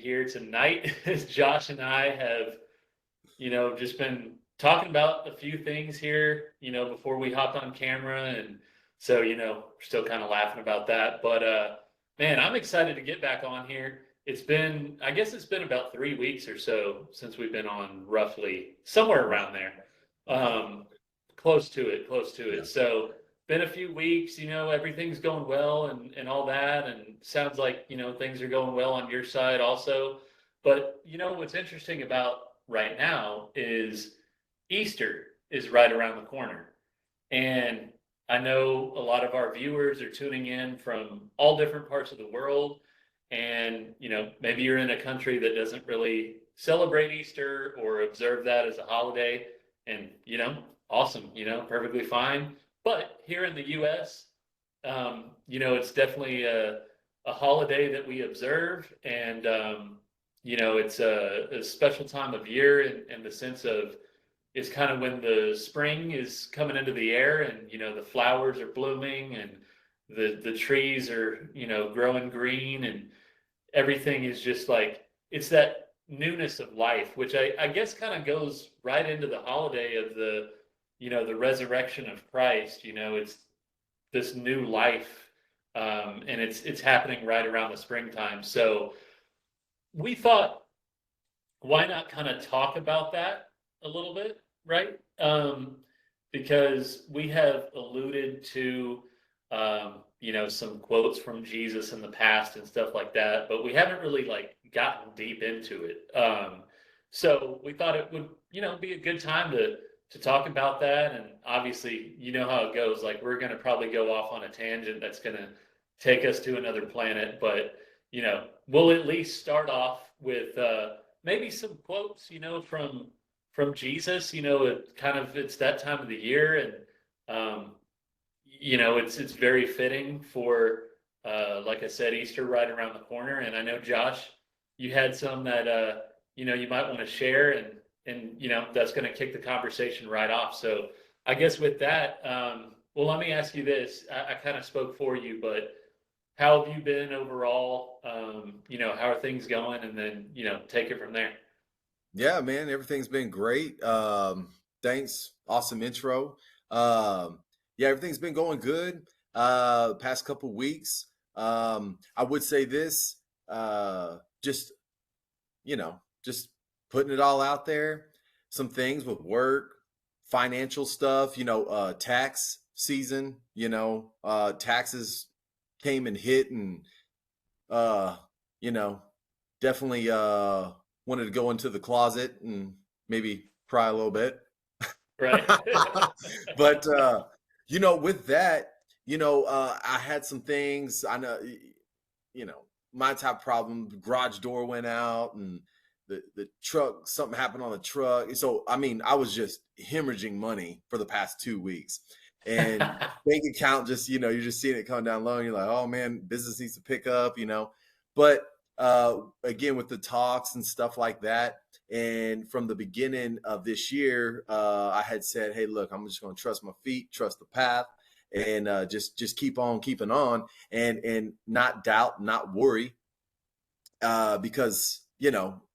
here tonight. Josh and I have, just been talking about a few things here, before we hopped on camera. And so, we're still kind of laughing about that. But man, I'm excited to get back on here. I guess it's been about 3 weeks or so since we've been on, roughly somewhere around there. Um, Close to it, close to Yeah. it. So been a few weeks, everything's going well and all that. And sounds like, things are going well on your side also. But what's interesting about right now is Easter is right around the corner. And I know a lot of our viewers are tuning in from all different parts of the world. And, maybe you're in a country that doesn't really celebrate Easter or observe that as a holiday. And, awesome, perfectly fine. But here in the US, it's definitely a holiday that we observe. And, it's a special time of year in the sense of it's kind of when the spring is coming into the air and, the flowers are blooming and the trees are, growing green and everything is just like, it's that newness of life, which I guess kind of goes right into the holiday of the resurrection of Christ. It's this new life, and it's happening right around the springtime. So we thought, why not kind of talk about that a little bit, right? Because we have alluded to, some quotes from Jesus in the past and stuff like that, but we haven't really like gotten deep into it. So we thought it would, be a good time to talk about that. And obviously, you know how it goes. Like we're going to probably go off on a tangent that's going to take us to another planet, but we'll at least start off with maybe some quotes, from Jesus. It's that time of the year, and it's very fitting for like I said, Easter right around the corner. And I know, Josh, you had some that you might want to share, and that's going to kick the conversation right off. So I guess with that, well, let me ask you this. I kind of spoke for you, but how have you been overall? How are things going? And then, take it from there. Yeah, man, everything's been great. Thanks. Awesome intro. Yeah, everything's been going good. Past couple weeks. I would say this, just, just putting it all out there. Some things with work, financial stuff, tax season, taxes came and hit, and uh, you know, definitely wanted to go into the closet and maybe cry a little bit. Right. But with that, I had some things. I know, my type problem. The garage door went out, and the truck. Something happened on the truck. So I mean, I was just hemorrhaging money for the past 2 weeks, and bank account just you're just seeing it come down low, and you're like, oh man, business needs to pick up. But again, with the talks and stuff like that. And from the beginning of this year, I had said, "Hey, look, I'm just going to trust my feet, trust the path, and just keep on keeping on, and not doubt, not worry, because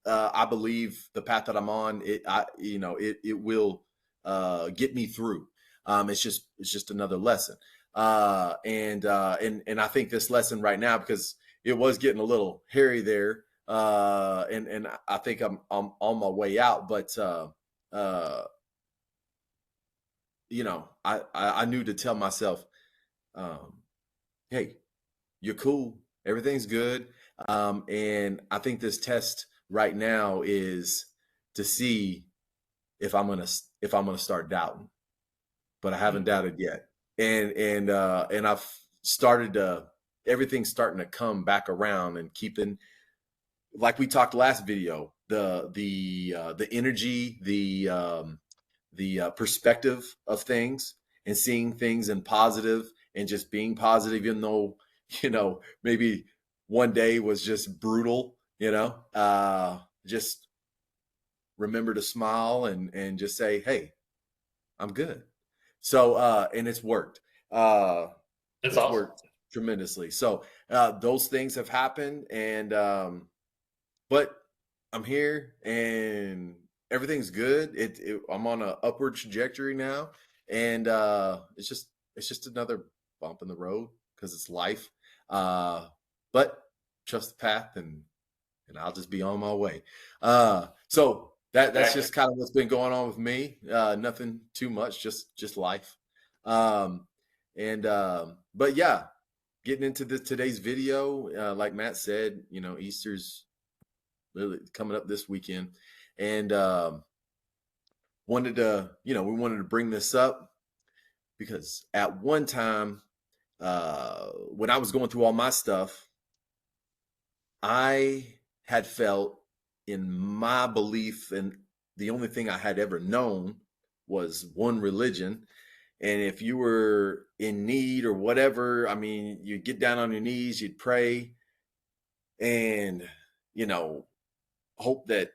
I believe the path that I'm on, it will get me through. It's just another lesson, and I think this lesson right now, because it was getting a little hairy there." And I think I'm on my way out, but I knew to tell myself, hey, you're cool, everything's good, and I think this test right now is to see if I'm gonna start doubting, but I haven't doubted yet, and I've started to everything's starting to come back around, and keeping, like we talked last video, the energy, the perspective of things, and seeing things in positive, and just being positive, even though maybe one day was just brutal. Just remember to smile, and just say, hey, I'm good. So and it's worked. That's It's awesome. worked tremendously. So those things have happened, and but I'm here and everything's good. I'm on a upward trajectory now, and it's just another bump in the road because it's life. Uh, but trust the path, and I'll just be on my way. So that's Exactly. just kind of what's been going on with me. Nothing too much, just life. Um, and but yeah, getting into today's video, like Matt said, Easter's really coming up this weekend, and we wanted to bring this up because at one time, when I was going through all my stuff, I had felt in my belief, and the only thing I had ever known was one religion. And if you were in need or whatever, I mean, you'd get down on your knees, you'd pray, and, you know, hope that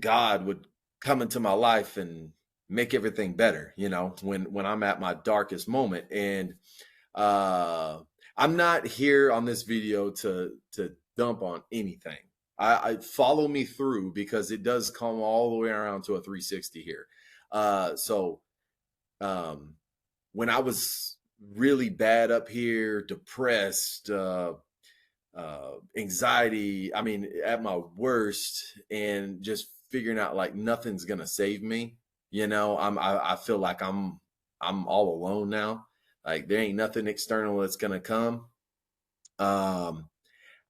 God would come into my life and make everything better, when I'm at my darkest moment. And uh I'm not here on this video to dump on anything. I follow me through because it does come all the way around to a 360 here. So um when I was really bad up here, depressed, anxiety, I mean, at my worst, and just figuring out like nothing's gonna save me. I feel like I'm all alone now. Like there ain't nothing external that's gonna come. Um,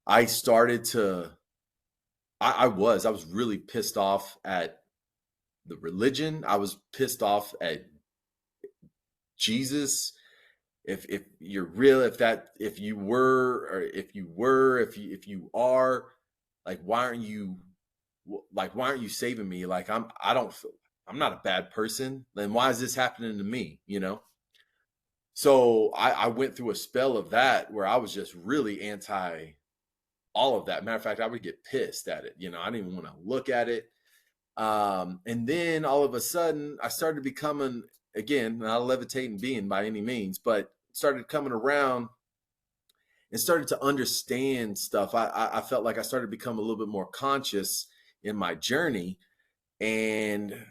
I started to I was really pissed off at the religion. I was pissed off at Jesus. If you're real, if you were, or if you are, like why aren't you saving me? Like I don't feel, I'm not a bad person. Then why is this happening to me? So I went through a spell of that where I was just really anti all of that. Matter of fact, I would get pissed at it. I didn't even want to look at it. And then all of a sudden, I started becoming, again, not a levitating being by any means, but started coming around and started to understand stuff. I felt like I started to become a little bit more conscious in my journey, and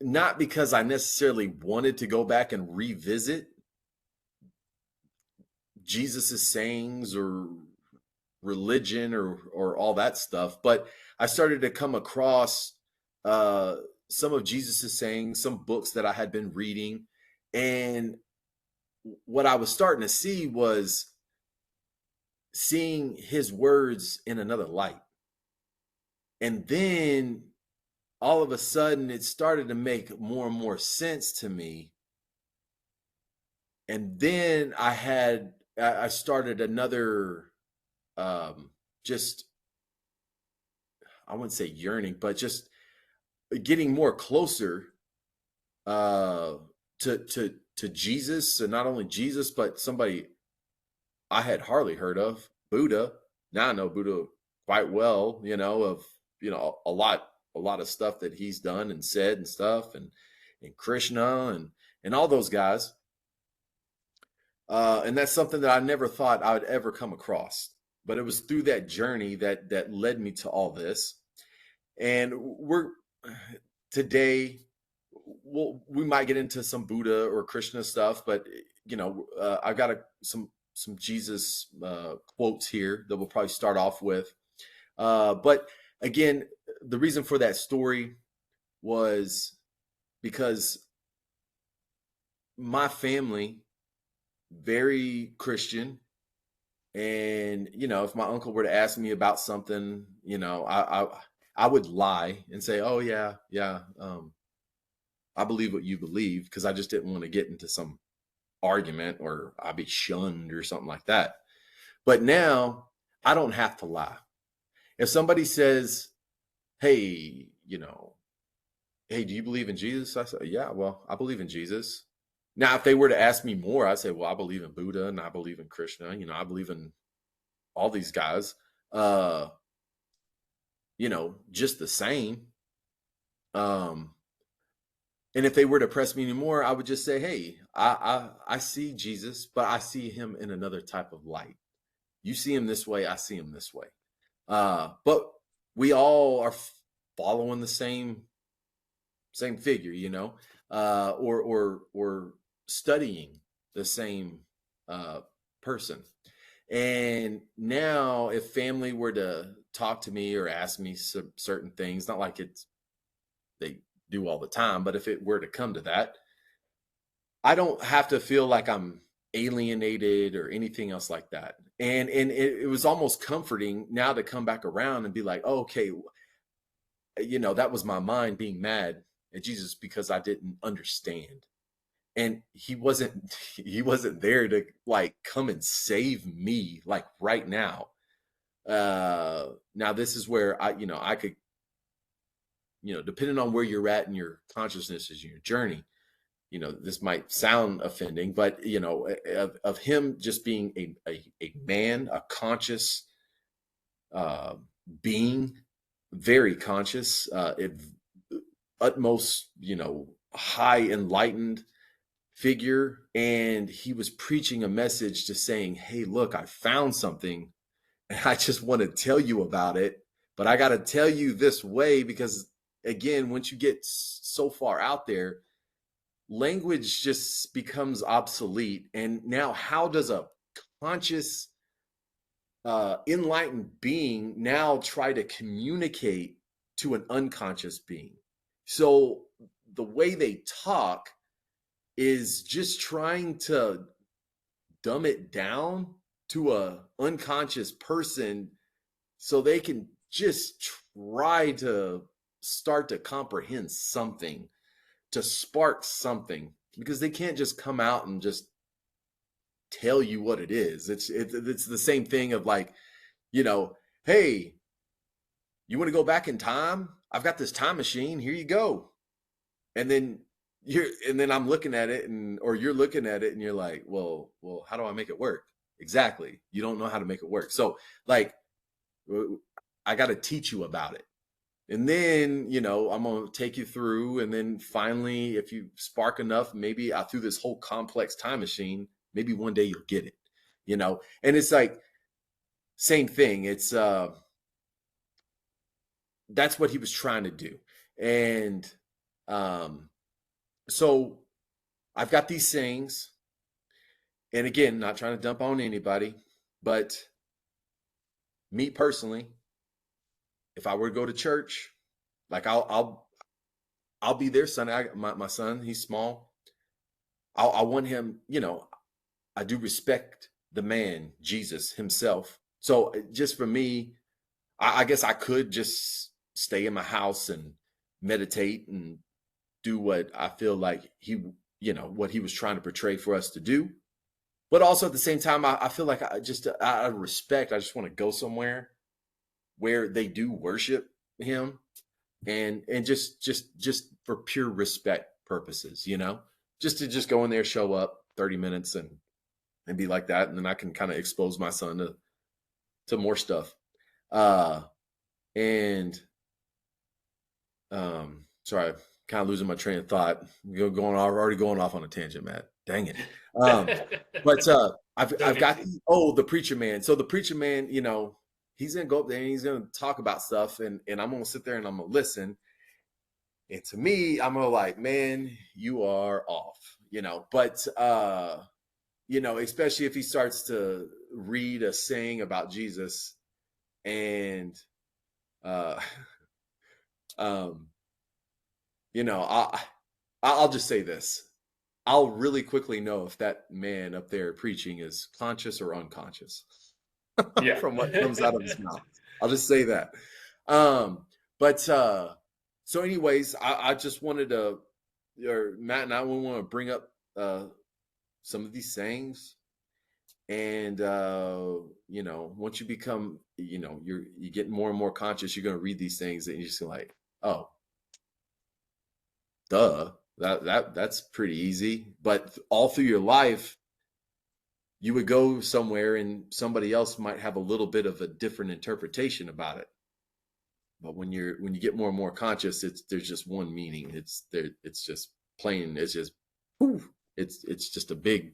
not because I necessarily wanted to go back and revisit Jesus's sayings or religion or all that stuff, but I started to come across uh, some of Jesus's sayings, some books that I had been reading, and what I was starting to see was seeing his words in another light. And then all of a sudden it started to make more and more sense to me. And then I started another just, I wouldn't say yearning, but just getting more closer uh to Jesus, and not only Jesus, but somebody I had hardly heard of, Buddha. Now I know Buddha quite well, of a lot of stuff that he's done and said and stuff, and Krishna and all those guys. And that's something that I never thought I would ever come across. But it was through that journey that led me to all this. And we're today, we might get into some Buddha or Krishna stuff, but I've got some Jesus quotes here that we'll probably start off with. But again, the reason for that story was because my family, very Christian, and if my uncle were to ask me about something, I would lie and say, "Oh yeah, yeah, I believe what you believe," because I just didn't want to get into some argument or I'd be shunned or something like that. But now I don't have to lie. If somebody says, "Hey, hey, do you believe in Jesus?" I say, "Yeah, well, I believe in Jesus." Now, if they were to ask me more, I'd say, "Well, I believe in Buddha and I believe in Krishna. I believe in all these guys." Uh, just the same. Um, and if they were to press me anymore, I would just say, "Hey, I see Jesus, but I see him in another type of light. You see him this way, I see him this way." But we all are following the same figure, or studying the same uh, person. And now, if family were to talk to me or ask me some certain things, not like it's they do all the time, but if it were to come to that, I don't have to feel like I'm alienated or anything else like that. And it was almost comforting now to come back around and be like, oh, okay, that was my mind being mad at Jesus because I didn't understand. And he wasn't there to like come and save me like right now. Now this is where I could, depending on where you're at in your consciousness as your journey, this might sound offending, but of him just being a man, a conscious uh, being, very conscious, utmost, high enlightened figure. And he was preaching a message to saying, hey, look, I found something and I just want to tell you about it. But I got to tell you this way because, again, once you get so far out there, language just becomes obsolete. And now, how does a conscious, enlightened being now try to communicate to an unconscious being? So the way they talk is just trying to dumb it down to a unconscious person so they can just try to start to comprehend something, to spark something, because they can't just come out and just tell you what it is. It's the same thing of like, hey, you want to go back in time? I've got this time machine. Here you go. And then I'm looking at it, or you're looking at it and you're like, well, how do I make it work? Exactly. You don't know how to make it work. So like, I got to teach you about it. And then, I'm going to take you through. And then finally, if you spark enough, maybe through this whole complex time machine, maybe one day you'll get it, and it's like, same thing. It's, that's what he was trying to do. And, so I've got these sayings, and again, not trying to dump on anybody, but me personally, if I were to go to church, like I'll be there Sunday. My son, he's small. I want him, I do respect the man, Jesus himself. So just for me, I guess I could just stay in my house and meditate and do what I feel like what he was trying to portray for us to do. But also at the same time, I feel like out of respect, I just want to go somewhere where they do worship him, and just for pure respect purposes, just go in there, show up 30 minutes and be like that. And then I can kind of expose my son to more stuff. And sorry, kind of losing my train of thought. Already going off on a tangent, Matt. Dang it. But I've got the preacher man. So the preacher man, he's gonna go up there and he's gonna talk about stuff, and I'm gonna sit there and I'm gonna listen. And to me, I'm gonna like, man, you are off, But especially if he starts to read a saying about Jesus, and I'll just say this. I'll really quickly know if that man up there preaching is conscious or unconscious Yeah. from what comes out of his mouth. I'll just say that. But so anyways, I just wanted to, or Matt and I want to bring up some of these sayings. And once you become, you get more and more conscious, you're going to read these things and you're just like, oh, duh, that's pretty easy. But all through your life, you would go somewhere and somebody else might have a little bit of a different interpretation about it. But when you get more and more conscious, there's just one meaning. It's just plain. It's just, it's just a big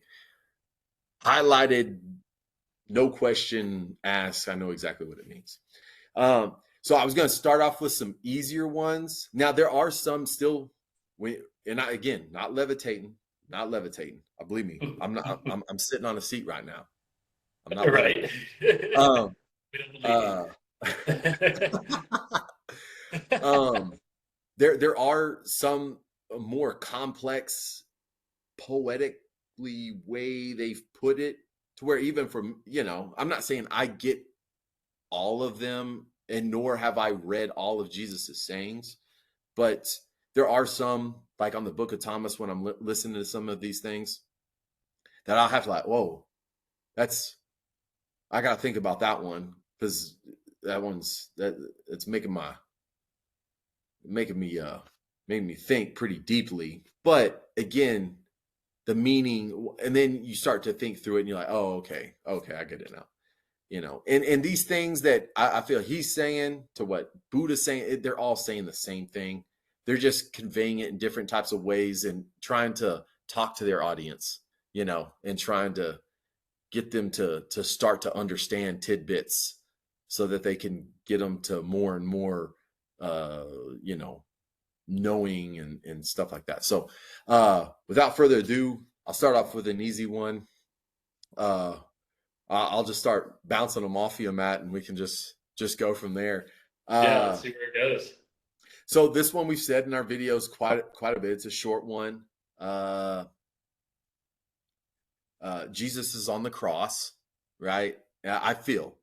highlighted, no question asked. I know exactly what it means. So I was going to start off with some easier ones. Now there are some still, and I, again, not levitating, not levitating. Believe me, I'm not. I'm sitting on a seat right now. I'm not Right. levitating. Um, We don't believe uh, you. um, there are some more complex, poetically way they've put it to where even from I'm not saying I get all of them, and nor have I read all of Jesus's sayings, but there are some, like on the Book of Thomas, when I'm listening to some of these things, that I'll have to like, whoa, that's I got to think about that one because that it's making me think pretty deeply. But again, the meaning, and then you start to think through it, and you're like, oh, okay, I get it now. And these things that I feel he's saying to what Buddha's saying, they're all saying the same thing. They're just conveying it in different types of ways and trying to talk to their audience, and trying to get them to start to understand tidbits so that they can get them to more and more, uh, you know, knowing and stuff like that. So, without further ado, I'll start off with an easy one. Uh, I'll just start bouncing them off you, Matt, and we can just go from there. Yeah, let's Uh, see where it goes. so this one we've said in our videos quite a bit. It's a short one. Uh, Jesus is on the cross, right? I feel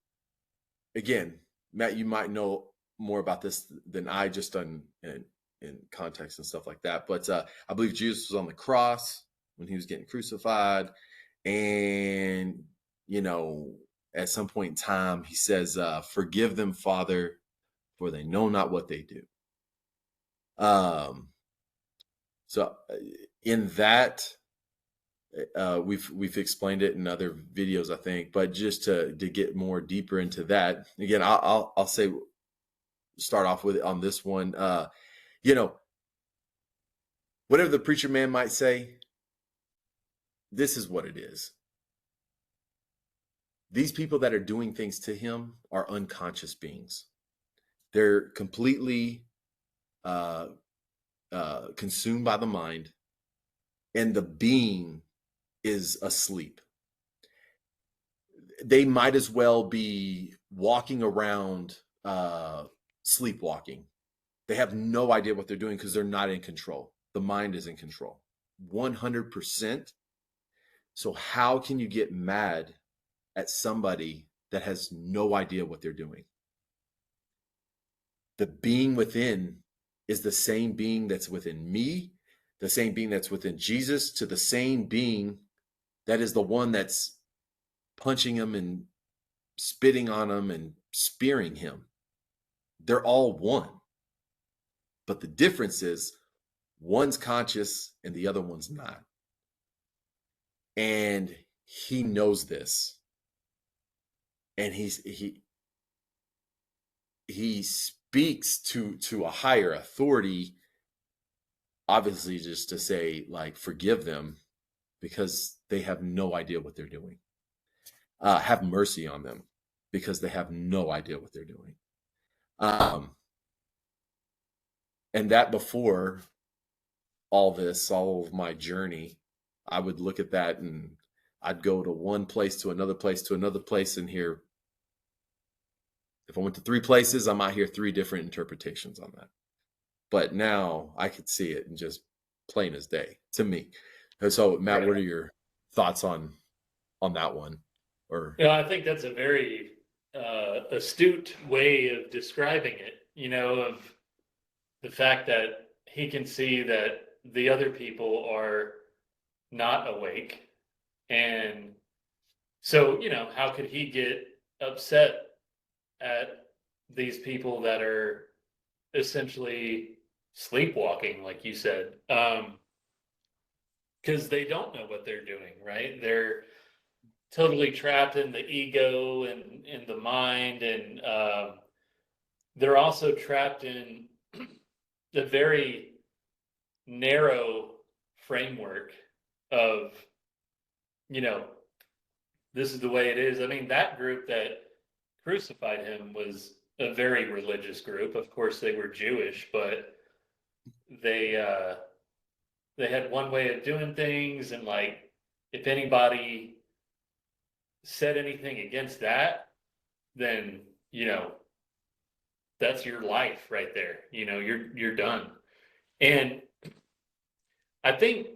again, Matt, you might know more about this than I, just in context and stuff like that. But I believe Jesus was on the cross when he was getting crucified, and you know, at some point in time, he says, "Forgive them, Father, for they know not what they do." Um, so in that, we've explained it in other videos, I think, but just to get more deeper into that, again, I'll say start off with it on this one. You know, whatever the preacher man might say, this is what it is. These people that are doing things to him are unconscious beings. They're completely uh, consumed by the mind, and the being is asleep. They might as well be walking around sleepwalking. They have no idea what they're doing because they're not in control. The mind is in control 100%. So, how can you get mad at somebody that has no idea what they're doing? The being within is the same being that's within me, the same being that's within Jesus, to the same being that is the one that's punching him and spitting on him and spearing him. They're all one. But the difference is one's conscious and the other one's not. And he knows this. And he speaks to a higher authority, obviously just to say, like, forgive them because they have no idea what they're doing. Have mercy on them because they have no idea what they're doing. And that before all of my journey, I would look at that and I'd go to one place to another place to another place and hear, if I went to three places, I might hear three different interpretations on that. But now I could see it and just plain as day to me. And so, Matt, Right. what are your thoughts on that one? Or Yeah, I think that's a very astute way of describing it, of the fact that he can see that the other people are not awake. And so, how could he get upset at these people that are essentially sleepwalking, like you said? Because they don't know what they're doing, right? They're totally trapped in the ego and in the mind, and they're also trapped in the very narrow framework of, you know, this is the way it is. I mean, that group that crucified him was a very religious group. Of course, they were Jewish, but they they had one way of doing things, and like if anybody said anything against that, then that's your life right there. You're done. And I think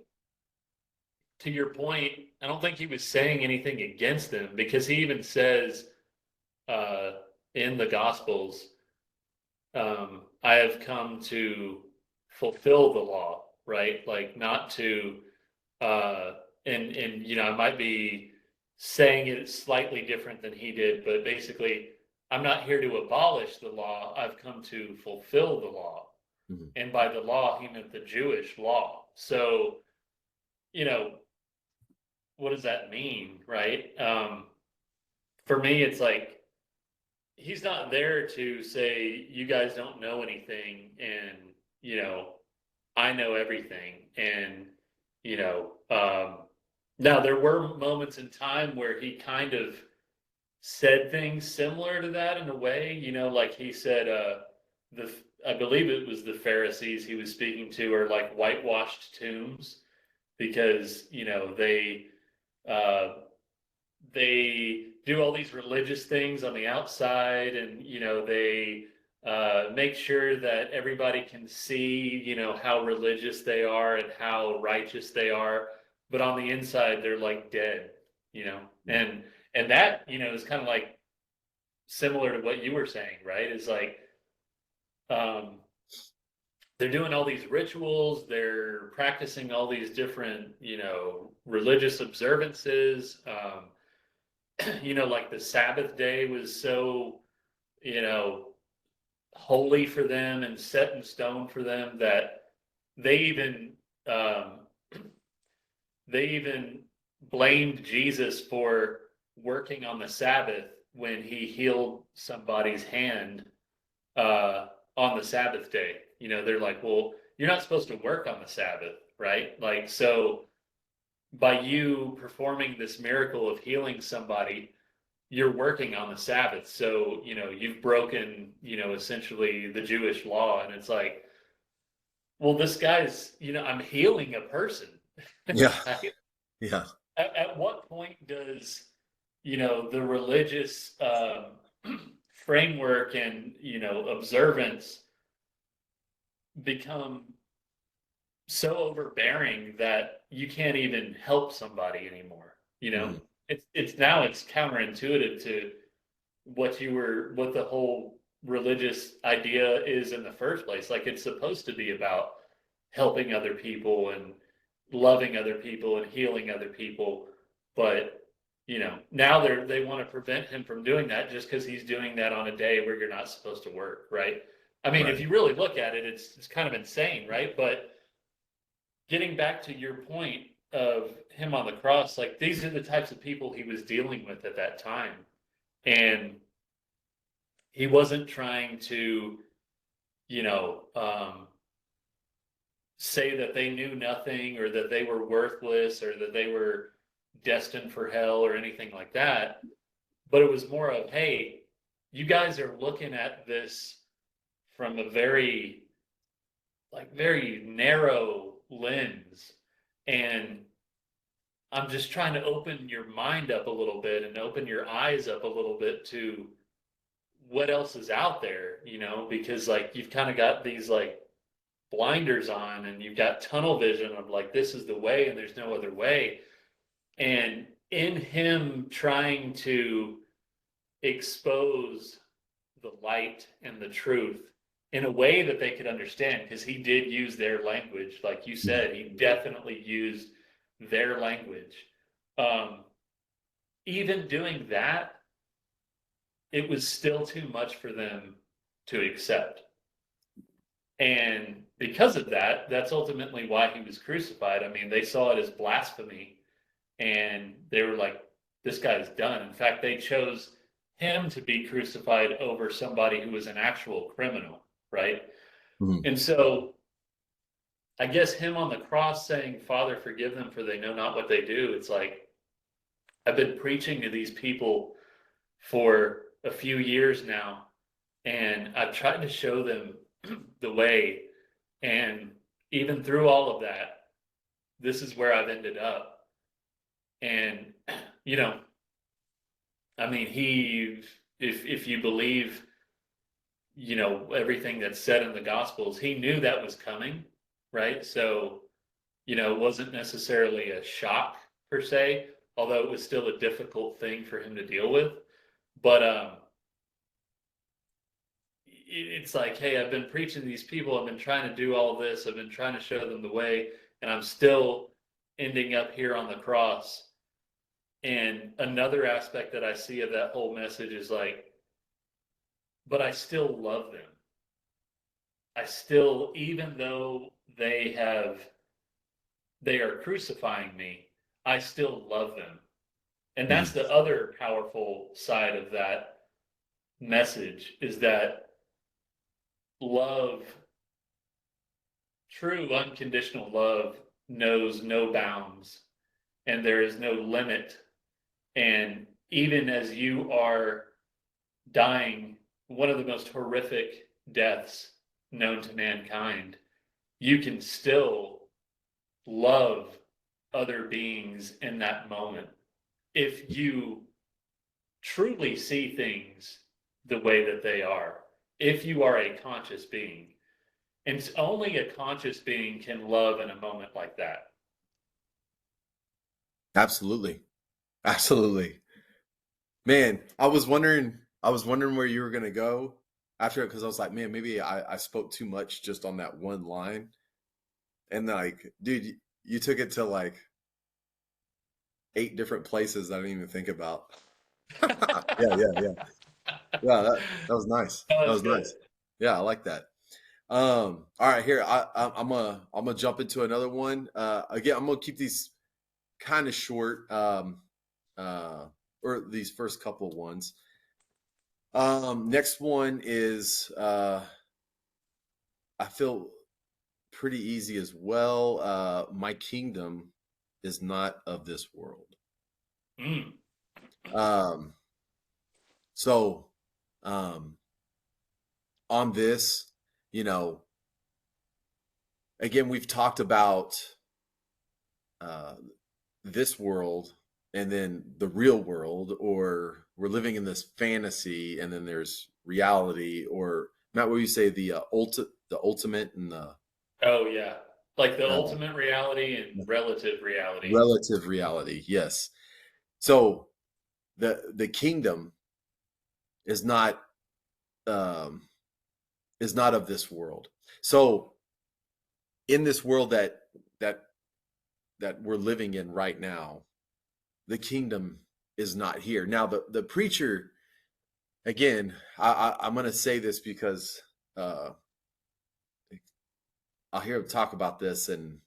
to your point, I don't think he was saying anything against them, because he even says uh, in the Gospels, I have come to fulfill the law, right? Like not to, uh, and I might be saying it slightly different than he did, but basically, I'm not here to abolish the law. I've come to fulfill the law. Mhm. And by the law, he meant the Jewish law. So, you know, what does that mean, right? For me, it's like he's not there to say you guys don't know anything, and you know I know everything. And you know, now there were moments in time where he kind of said things similar to that in a way. Like he said, the I believe it was the Pharisees he was speaking to are like whitewashed tombs, because uh, they do all these religious things on the outside, and they make sure that everybody can see how religious they are and how righteous they are, but on the inside they're like dead. you know Mhm. and and that is kind of like similar to what you were saying, right? Is like, um they're doing all these rituals, they're practicing all these different religious observances. Like the Sabbath day was so, you know, holy for them and set in stone for them that they even um, they even blamed Jesus for working on the Sabbath when he healed somebody's hand on the Sabbath day. They're like, well, you're not supposed to work on the Sabbath, right? Like, so by you performing this miracle of healing somebody, you're working on the Sabbath. So, you've broken, essentially the Jewish law. And it's like, well, this guy's, I'm healing a person. Yeah. Right? Yeah. At what point does, the religious framework and, observance become so overbearing that you can't even help somebody anymore? Mhm. It's counterintuitive to what the whole religious idea is in the first place. Like, it's supposed to be about helping other people and loving other people and healing other people. But now they want to prevent him from doing that just because he's doing that on a day where you're not supposed to work, right? I mean, if Right. you really look at it, it's kind of insane, right? But getting back to your point of him on the cross, like, these are the types of people he was dealing with at that time. And he wasn't trying to, you know, um, say that they knew nothing, or that they were worthless, or that they were destined for hell or anything like that. But it was more of, hey, you guys are looking at this from a very narrow lens. And I'm just trying to open your mind up a little bit and open your eyes up a little bit to what else is out there, because like you've kind of got these like blinders on, and you've got tunnel vision of like, this is the way and there's no other way. And in him trying to expose the light and the truth in a way that they could understand, because he did use their language, like you Mhm. said, he definitely used their language. um, Even doing that, it was still too much for them to accept. And because of that, that's ultimately why he was crucified. I mean, they saw it as blasphemy, and they were like, this guy's done. In fact, they chose him to be crucified over somebody who was an actual criminal, right? Mhm. And so I guess him on the cross saying, Father, forgive them, for they know not what they do. It's like, I've been preaching to these people for a few years now, And I've tried to show them the way. And even through all of that, this is where I've ended up. And, you know, I mean, if you believe, everything that's said in the Gospels, he knew that was coming, right? So, it wasn't necessarily a shock per se, although it was still a difficult thing for him to deal with. But it's like, hey, I've been preaching to these people, I've been trying to do all this, I've been trying to show them the way, and I'm still ending up here on the cross. And another aspect that I see of that whole message is like, but I still love them. I still, even though they are crucifying me, I still love them. And that's Mhm. the other powerful side of that message, is that love, true unconditional love, knows no bounds, and there is no limit. And even as you are dying one of the most horrific deaths known to mankind, you can still love other beings in that moment if you truly see things the way that they are, if you are a conscious being. And only a conscious being can love in a moment like that. Absolutely. Absolutely. Man, I was wondering where you were gonna go after it because I was like, man, maybe I spoke too much just on that one line. And like, dude, you took it to like 8 different places I didn't even think about. Yeah, yeah, yeah. Yeah, that was nice. Oh, That that's was good. nice. Yeah, I like that. All right, here I'm gonna jump into another one. Again, I'm gonna keep these kind of short, uh, or these first couple of ones. Next one is I feel pretty easy as well. My kingdom is not of this world. Mm. Um, so um, on this, you know, again, we've talked about uh, this world and then the real world, or we're living in this fantasy, and then there's reality, or not what you say, the ultimate and the Oh, yeah. Like the uh, ultimate reality and relative reality. relative reality. Yes. So the kingdom is not um, is not of this world. So in this world that that we're living in right now, the kingdom is not here. Now the preacher, again, I'm going to say this because uh, I'll hear him talk about this and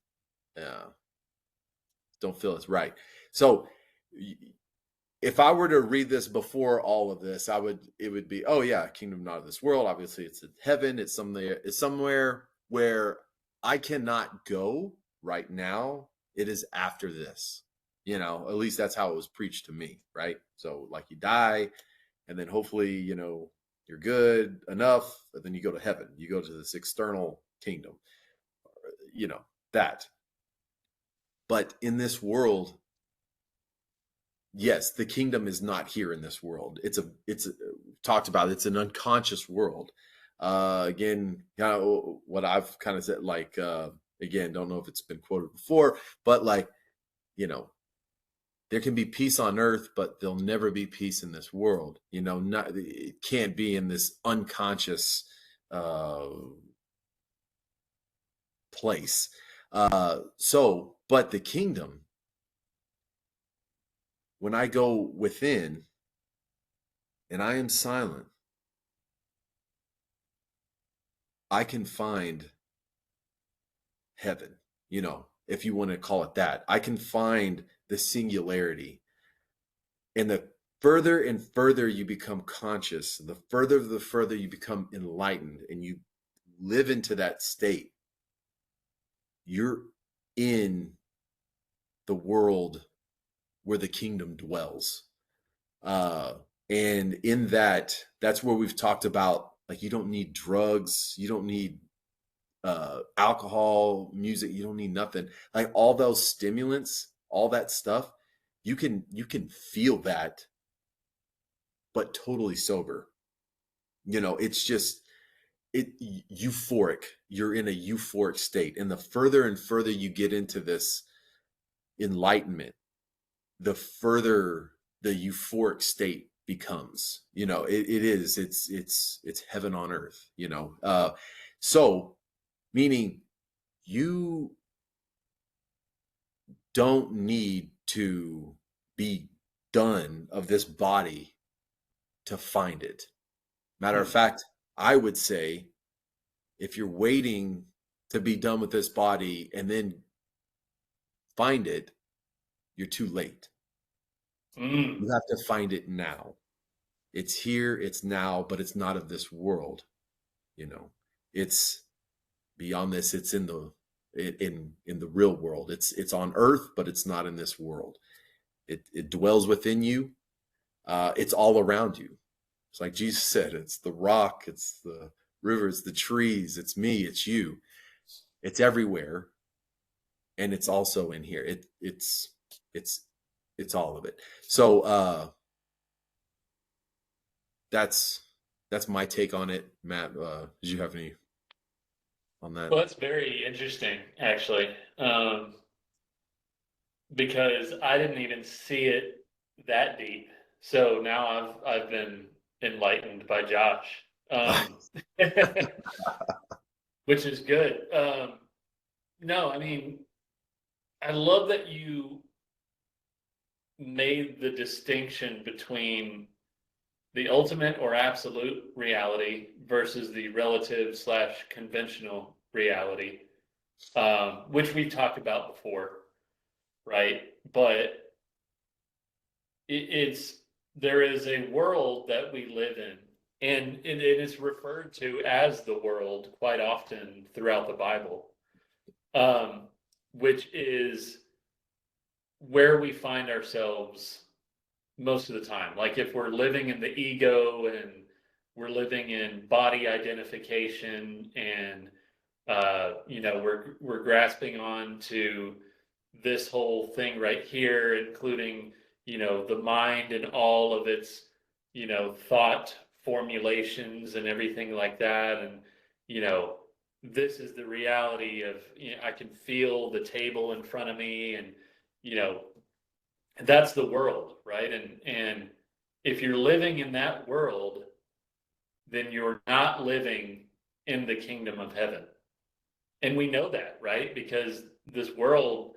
uh, don't feel it's right. So if I were to read this before all of this, it would be, oh yeah, kingdom not of this world. Obviously, it's in heaven. It's somewhere where I cannot go right now. It is after this. At least that's how it was preached to me, right? So like you die, and then hopefully, you're good enough, and then you go to heaven. You go to this external kingdom, you know, that. But in this world, yes, the kingdom is not here in this world. Talked about. It's an unconscious world. Again, kind of what I've kind of said. Like again, don't know if it's been quoted before, but like you know, there can be peace on earth, but there'll never be peace in this world. Not it can't be in this unconscious uh, place. But the kingdom, when I go within and I am silent, I can find heaven, if you want to call it that. I can find the singularity. And the further and further you become conscious, the further you become enlightened and you live into that state, you're in the world where the kingdom dwells. Uh, and in that's where we've talked about Like you don't need drugs, you don't need alcohol, music, you don't need nothing. Like all those stimulants, all that stuff, you can feel that, but totally sober. It's just euphoric. You're in a euphoric state, and the further and further you get into this enlightenment, the further the euphoric state becomes. It's heaven on earth. So meaning you don't need to be done of this body to find it. Matter of Hmm. fact, I would say if you're waiting to be done with this body and then find it, you're too late. Mm. You have to find it now. It's here, it's now, but it's not of this world. You know, it's beyond this. It's in the real world. It's on earth, but it's not in this world. It dwells within you. It's all around you. It's like Jesus said, it's the rock, it's the rivers, the trees, it's me, it's you. It's everywhere, and it's also in here. It's it's all of it. So that's that's my take on it. Matt, did you have any on that? Well, that's very interesting, actually, because I didn't even see it that deep. So now I've been enlightened by Josh, which is good. No, I mean, I love that you made the distinction between the ultimate or absolute reality versus the relative slash conventional reality, which we talked about before, right? But it's there is a world that we live in, and it is referred to as the world quite often throughout the Bible, um, which is where we find ourselves most of the time. Like if we're living in the ego and we're living in body identification and we're grasping on to this whole thing right here, including the mind and all of its thought formulations and everything like that, and you know this is the reality of I can feel the table in front of me, and you know that's the world, right? And if you're living in that world, then you're not living in the kingdom of heaven. And we know that, right? Because this world,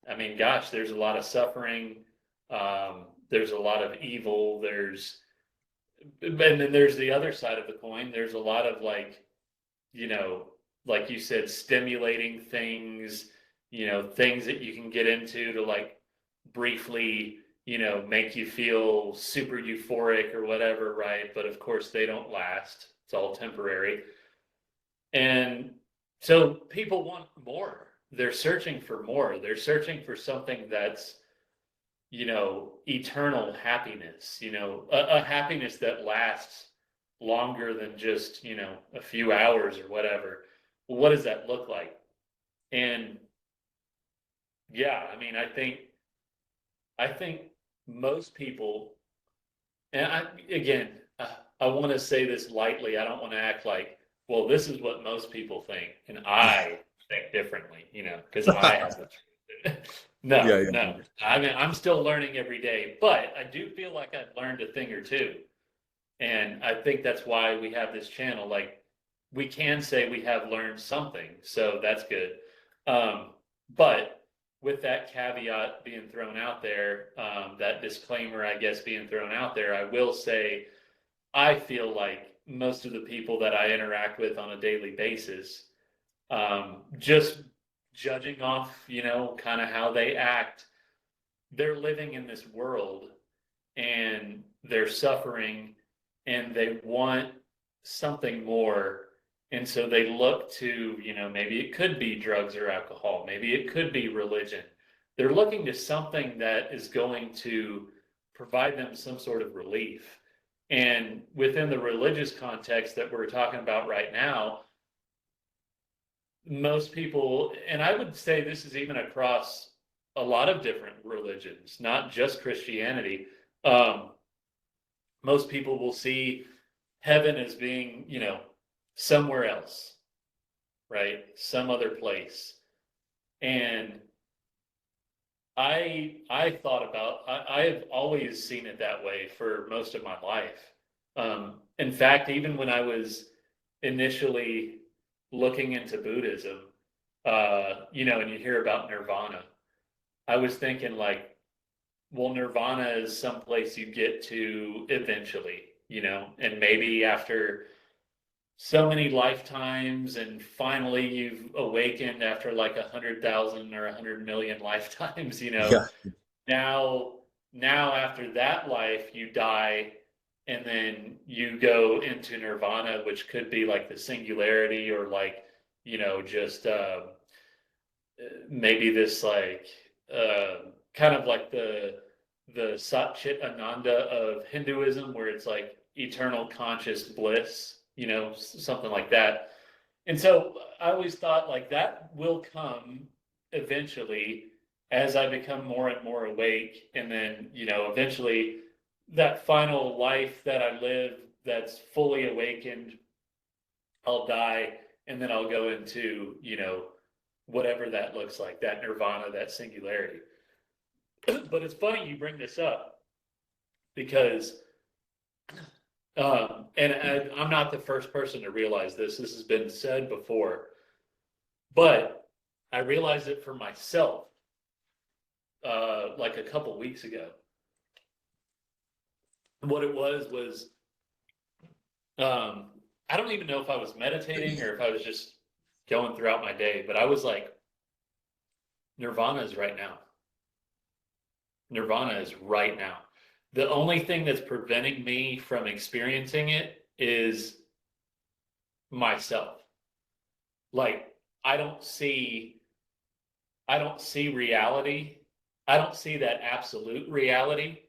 I mean, gosh, there's a lot of suffering, there's a lot of evil, and then there's the other side of the coin. There's a lot of you know, like you said, stimulating things, things that you can get into to briefly, make you feel super euphoric or whatever, right? But of course, they don't last. It's all temporary. And so people want more. They're searching for more. They're searching for something that's, eternal happiness, a happiness that lasts longer than just, a few hours or whatever. Well, what does that look like? And yeah, I mean, I think most people, and again, I want to say this lightly. I don't want to act like, well, this is what most people think, and I think differently, because I have the truth. Yeah, No, yeah. no. I mean, I'm still learning every day, but I do feel like I've learned a thing or two. And I think that's why we have this channel. Like, we can say we have learned something, so that's good. But with that caveat being thrown out there, that disclaimer, I guess, being thrown out there, I will say I feel like most of the people that I interact with on a daily basis, just judging off, kind of how they act, they're living in this world and they're suffering and they want something more. And so they look to, maybe it could be drugs or alcohol, maybe it could be religion. They're looking to something that is going to provide them some sort of relief. And within the religious context that we're talking about right now, most people, and I would say this is even across a lot of different religions, not just Christianity. Um, Most people will see heaven as being, somewhere else, right? Some other place. And I thought about I have always seen it that way for most of my life. In fact, even when I was initially looking into Buddhism, and you hear about nirvana, I was thinking like, well, nirvana is someplace you get to eventually, and maybe after so many lifetimes, and finally you've awakened after like 100,000 or 100 million lifetimes. Yeah. Now, now after that life, you die, and then you go into nirvana, which could be like the singularity, or like, just maybe this like kind of like the Sat Chit Ananda of Hinduism, where it's like eternal conscious bliss, something like that. And so I always thought like that will come eventually as I become more and more awake. And then, eventually that final life that I live that's fully awakened, I'll die, and then I'll go into, whatever that looks like, that nirvana, that singularity. But it's funny you bring this up because, I'm not the first person to realize this. This has been said before, but I realized it for myself like a couple weeks ago. What it was I don't even know if I was meditating or if I was just going throughout my day, but I was like, Nirvana is right now. Nirvana is right now. The only thing that's preventing me from experiencing it is myself. Like I don't see I don't see reality. I don't see that absolute reality.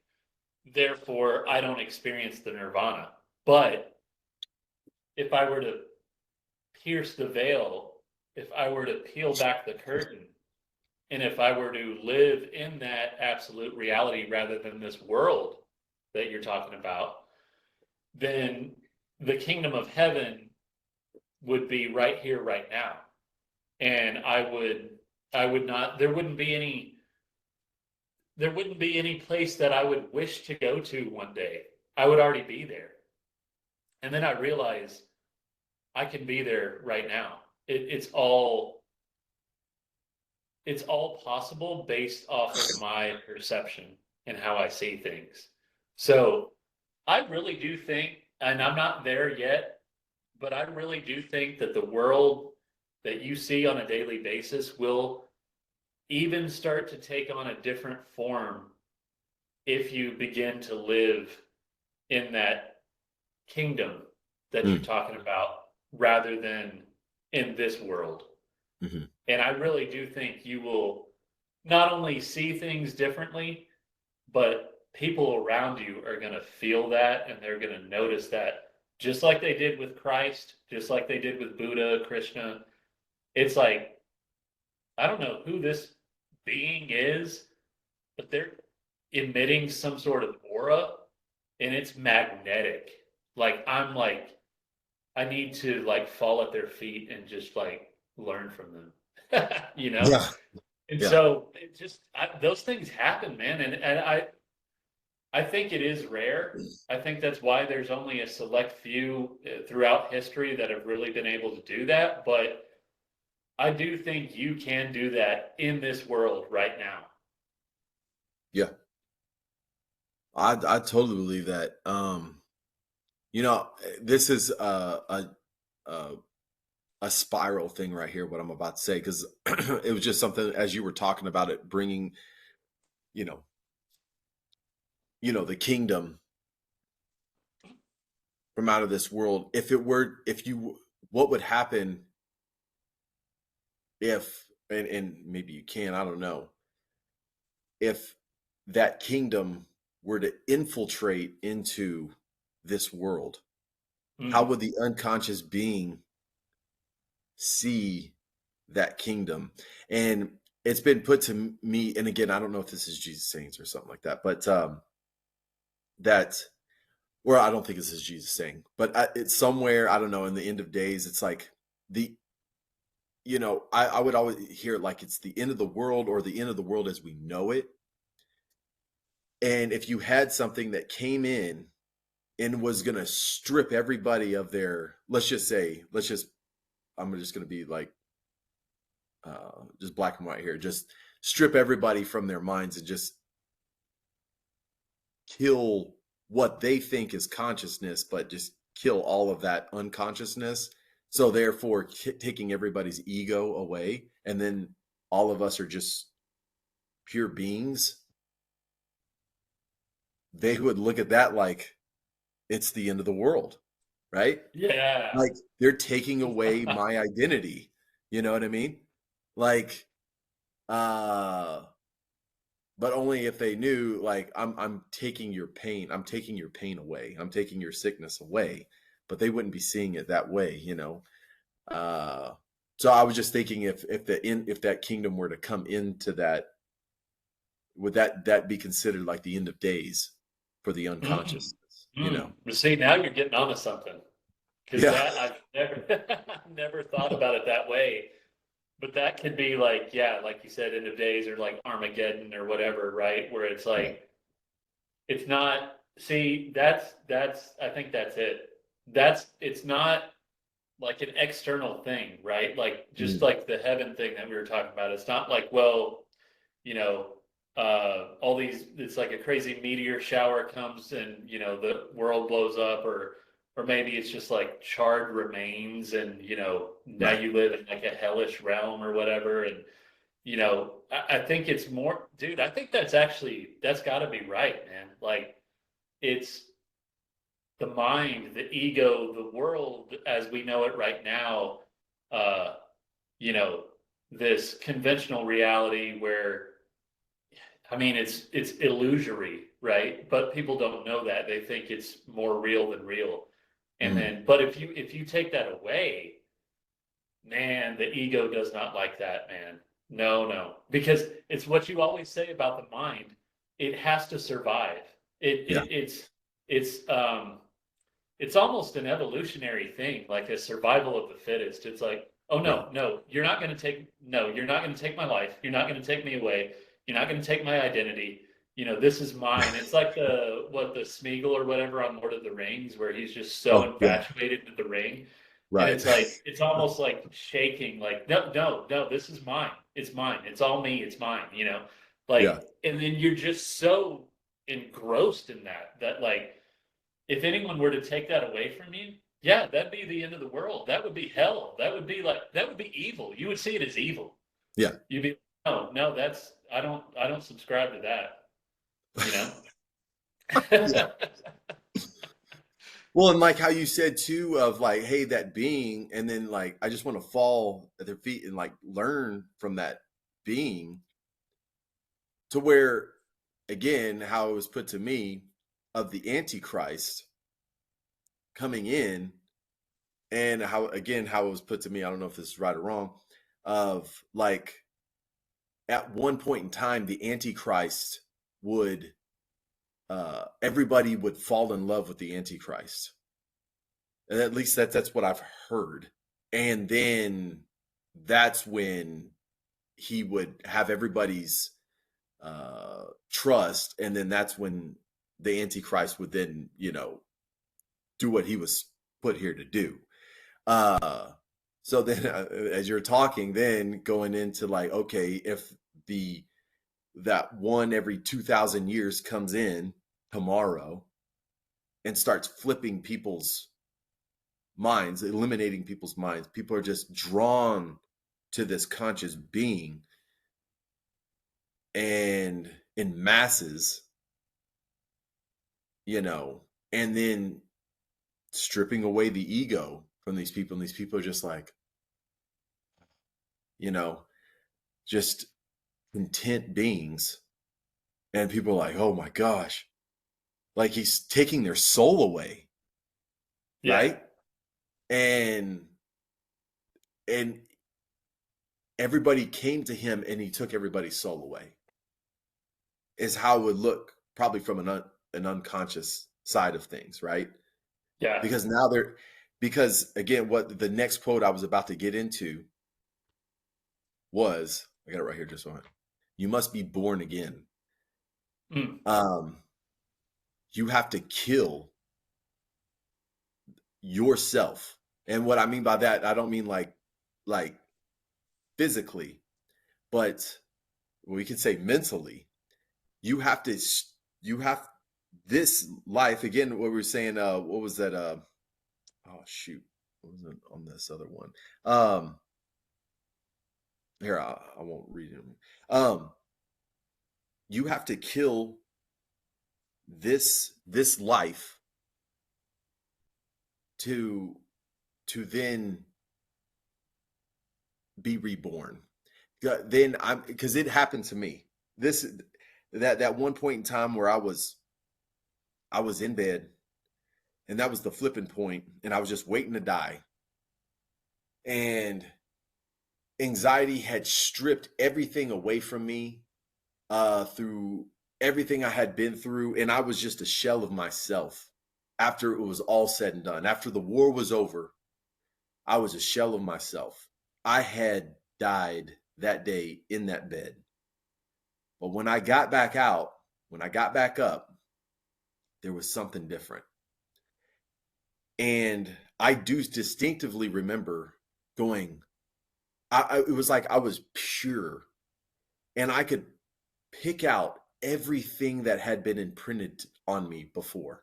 Therefore, I don't experience the nirvana. But if I were to pierce the veil, if I were to peel back the curtain, and if I were to live in that absolute reality rather than this world that you're talking about, then the kingdom of heaven would be right here, right now. And I would not, there wouldn't be any place that I would wish to go to one day. I would already be there. And then I realized I can be there right now. It's all possible based off of my perception and how I see things. So I really do think, and I'm not there yet, but I really do think that the world that you see on a daily basis will even start to take on a different form if you begin to live in that kingdom that you're Mm. talking about rather than in this world. Hmm. And I really do think you will not only see things differently, but people around you are going to feel that and they're going to notice that, just like they did with Christ, just like they did with Buddha, Krishna. It's like, I don't know who this being is, but they're emitting some sort of aura and it's magnetic. Like, I'm like, I need to like fall at their feet and just like learn from them, you know? Yeah. And Yeah. so it just, those things happen, man. And I think it is rare. I think that's why there's only a select few throughout history that have really been able to do that. But I do think you can do that in this world right now. Yeah. I totally believe that. This is a a spiral thing right here. What I'm about to say, because it was just something as you were talking about it, bringing you know, the kingdom from out of this world. If you, what would happen if, and maybe you can, I don't know, if that kingdom were to infiltrate into this world? How Mm. would the unconscious being see that kingdom? And it's been put to me, and again, I don't know if this is Jesus sayings or something like that, but that, or I don't think this is Jesus saying, but it's somewhere, I don't know, in the end of days, it's like the, I would always hear it like it's the end of the world, or the end of the world as we know it. And if you had something that came in and was going to strip everybody of their, I'm just going to be like, just black and white here, just strip everybody from their minds and just kill what they think is consciousness, but just kill all of that unconsciousness. So therefore, taking everybody's ego away, and then all of us are just pure beings. They would look at that like it's the end of the world, right? Yeah. Like they're taking away my identity. You know what I mean? Like, uh, but only if they knew, like, I'm taking your pain, I'm taking your pain away, I'm taking your sickness away. But they wouldn't be seeing it that way. Uh, so I was just thinking, if that kingdom were to come into that, would that be considered like the end of days for the Mm. unconsciousness? But see, now you're getting onto something, because Yeah. that I've never never thought about it that way. But that could be like, yeah, like you said, end of days or like Armageddon or whatever, right? Where it's Yeah. like it's not. See, that's I think that's it. That's it's not like an external thing, right? Like just Mm. like the heaven thing that we were talking about. It's not like, well, you know, all these, it's like a crazy meteor shower comes and, the world blows up, or maybe it's just like charred remains and, now Right. you live in like a hellish realm or whatever. And, I think it's more, dude, I think that's gotta be right, man. Like it's the mind, the ego, the world as we know it right now, uh, you know, this conventional reality where I mean, it's illusory, right? But people don't know that. They think it's more real than real. And Mm. then, but if you take that away, man, the ego does not like that, man. No, no, because it's what you always say about the mind. It has to survive. It, Yeah. it it's it's almost an evolutionary thing, like a survival of the fittest. It's like, oh Yeah. no, no, you're not going to take my life. You're not going to take me away. You're not going to take my identity. This is mine. It's like the Smeagol or whatever on Lord of the Rings, where he's just so Oh yeah. infatuated with the ring, and Right. it's like it's almost like shaking. Like no, no, no, this is mine. It's mine. It's all me. It's mine. Yeah. And then you're just so engrossed in that like if anyone were to take that away from you, yeah, that'd be the end of the world. That would be hell. That would be evil. You would see it as evil. Yeah. You'd be no, no, that's I don't subscribe to that, you know? Yeah. Well, and like how you said too, of like, hey, that being, and then like, I just want to fall at their feet and like learn from that being, to where, again, how it was put to me, of the Antichrist coming in, and how, again, how it was put to me, I don't know if this is right or wrong, of like, at one point in time, the Antichrist would, everybody would fall in love with the Antichrist. And at least that's what I've heard. And then that's when he would have everybody's trust, and then that's when the Antichrist would then, do what he was put here to do. Uh, so then, as you're talking, then going into like, okay, if the that one every 2,000 years comes in tomorrow and starts flipping people's minds, eliminating people's minds. People are just drawn to this conscious being, and in masses, and then stripping away the ego from these people. And these people are just like, you know, just content beings. And people are like, oh my gosh, like he's taking their soul away. Yeah. right? And and everybody came to him and he took everybody's soul away. Is how it would look probably from an unconscious side of things, right? Yeah. Because now they're because again, what the next quote I was about to get into was, I got it right here just one. You must be born again. Mm. Um, you have to kill yourself. And what I mean by that, I don't mean like physically, but we could say mentally. You have to you have this life again, what we were saying, what was that? Oh shoot, what was it on this other one? Here, I won't read it. You have to kill this life to then be reborn. Then I'm because it happened to me. This that one point in time where I was in bed, and that was the flipping point, and I was just waiting to die, and anxiety had stripped everything away from me through everything I had been through, and I was just a shell of myself. After it was all said and done, after the war was over, I was a shell of myself. I had died that day in that bed. But when I got back out, when I got back up, there was something different. And I do distinctively remember going, it was like I was pure and I could pick out everything that had been imprinted on me before.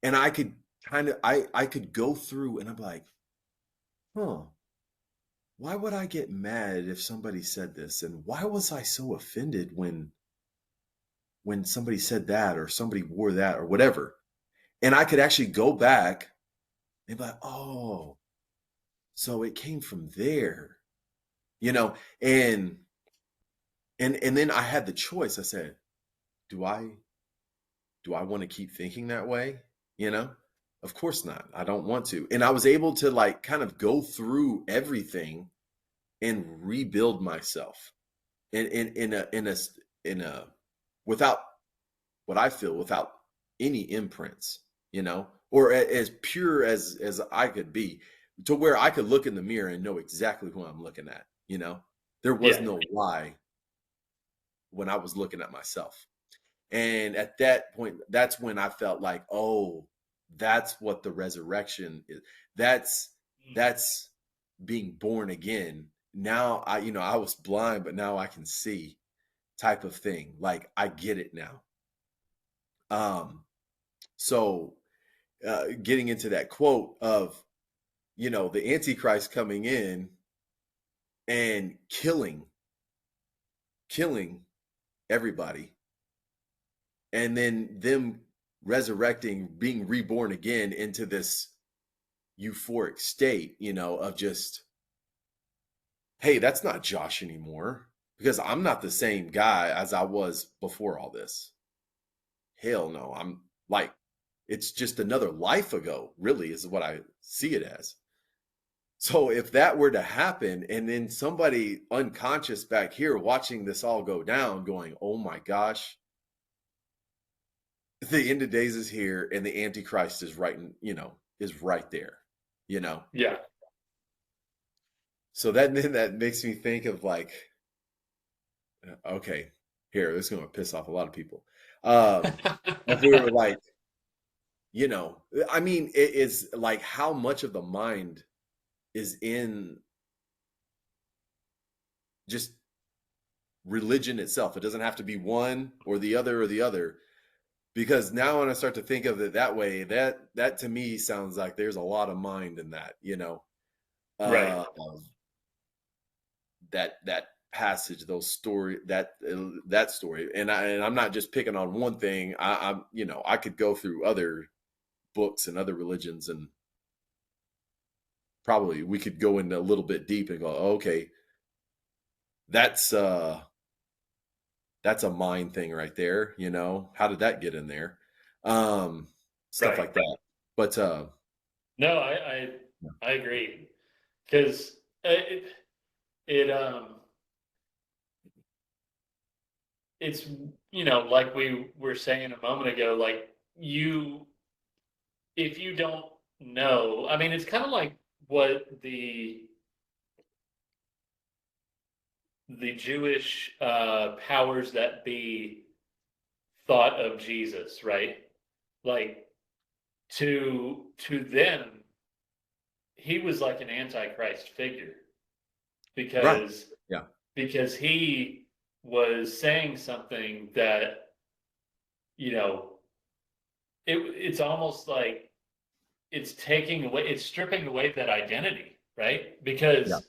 And I could I could go through and I'm like, huh, why would I get mad if somebody said this? And why was I so offended when somebody said that or somebody wore that or whatever? And I could actually go back and be like, oh, so it came from there, you know, and and then I had the choice. I said, do I want to keep thinking that way? You know, of course not. I don't want to. And I was able to like kind of go through everything and rebuild myself in a without what I feel without any imprints, you know, or as pure as I could be, to where I could look in the mirror and know exactly who I'm looking at, you know. There was Yeah. no lie when I was looking at myself. And at that point, that's when I felt like, oh, that's what the resurrection is. That's Mm. that's being born again. Now I was blind, but now I can see type of thing. Like I get it now. Um, so getting into that quote of, the Antichrist coming in and killing everybody, and then them resurrecting, being reborn again into this euphoric state, of just, hey, that's not Josh anymore because I'm not the same guy as I was before all this. Hell no. I'm like, it's just another life ago, really, is what I see it as. So if that were to happen, and then somebody unconscious back here watching this all go down, going, oh my gosh, the end of days is here and the Antichrist is right, is right there, you know? Yeah. So that makes me think of like, okay, here, this is going to piss off a lot of people. If we were like, I mean, it is like how much of the mind is in just religion itself. It doesn't have to be one or the other or the other. Because now when I start to think of it that way, that to me sounds like there's a lot of mind in that, Right. uh, that passage, those story, that story, and I'm not just picking on one thing. I'm I could go through other books and other religions, and probably we could go in a little bit deep and go, okay, that's uh that's a mind thing right there. How did that get in there? Stuff Right. like that. But No, I agree because it it's like we were saying a moment ago, like you if you don't know, I mean, it's kind of like what the Jewish powers that be thought of Jesus, right? Like to them, he was like an antichrist figure Right. because Yeah. he was saying something that you know it's almost like it's stripping away that identity, right? Yeah. Because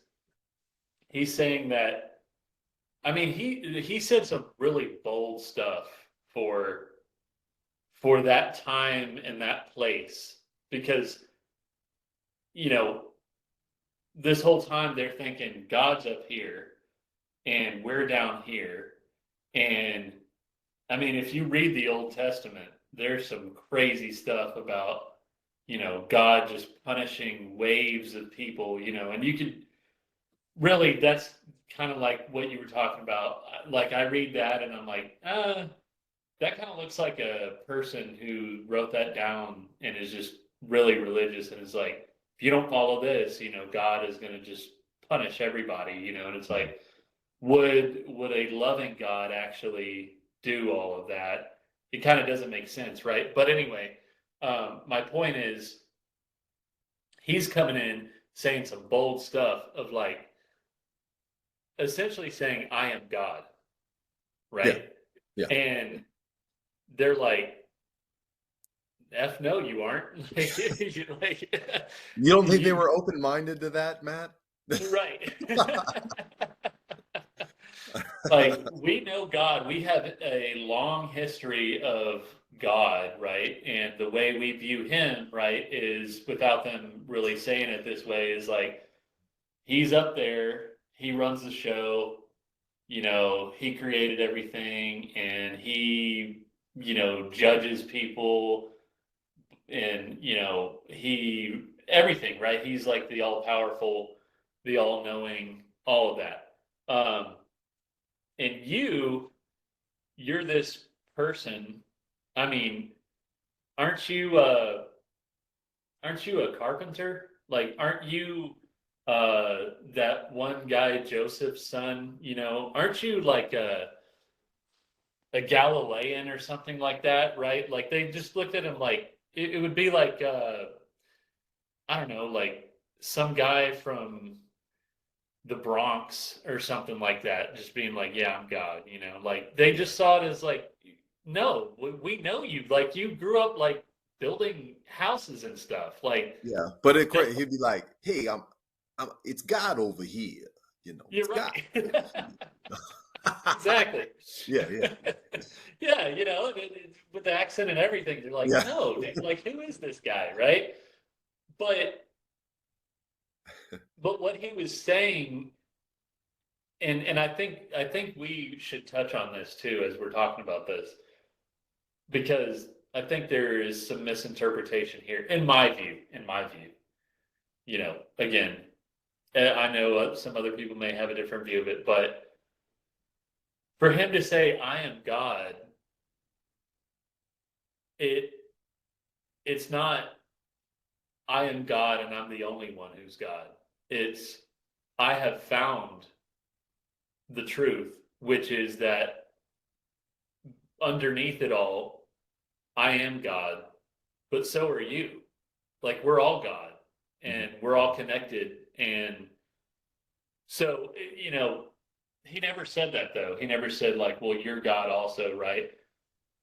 he's saying that, I mean, he said some really bold stuff for that time and that place because you know this whole time they're thinking God's up here and we're down here. And I mean, if you read the Old Testament, there's some crazy stuff about, God just punishing waves of people, and you could really, that's kind of like what you were talking about. Like, I read that and I'm like, that kind of looks like a person who wrote that down and is just really religious and is like, if you don't follow this, God is going to just punish everybody, and it's like, would a loving God actually do all of that? It kind of doesn't make sense, right? But anyway, my point is he's coming in saying some bold stuff of like essentially saying, I am God, Yeah. right? Yeah. And they're like, F no, you aren't. Like, You don't think they you, were open-minded to that, Matt? right. Like we know God, we have a long history of God, right? And the way we view him, right, is without them really saying it this way, is like he's up there, he runs the show, he created everything and he, judges people and, he everything, right? He's like the all powerful, the all knowing, all of that. And you're this person. I mean, aren't you aren't you a carpenter? Like, aren't you that one guy, Joseph's son? Aren't you like a Galilean or something like that, right? Like they just looked at him like it would be like I don't know, like some guy from the Bronx or something like that, just being like, "Yeah, I'm God," like they just saw it as like, "No, we know you. Like you grew up like building houses and stuff. Like Yeah, but that, he'd be like, "Hey, it's God over here. you're It's God." right." Exactly. Yeah, yeah, Yeah, with the accent and everything, they're like, yeah, "No, dude, like who is this guy?" Right? But what he was saying, and I think we should touch on this too as we're talking about this because I think there is some misinterpretation here, in my view. In my view, again, I know some other people may have a different view of it, but for him to say, "I am God," it it's not, "I am God and I'm the only one who's God." It's, "I have found the truth, which is that underneath it all, I am God, but so are you. Like we're all God mhm, and we're all connected." And so, he never said that though. He never said like, "Well, you're God also, right?"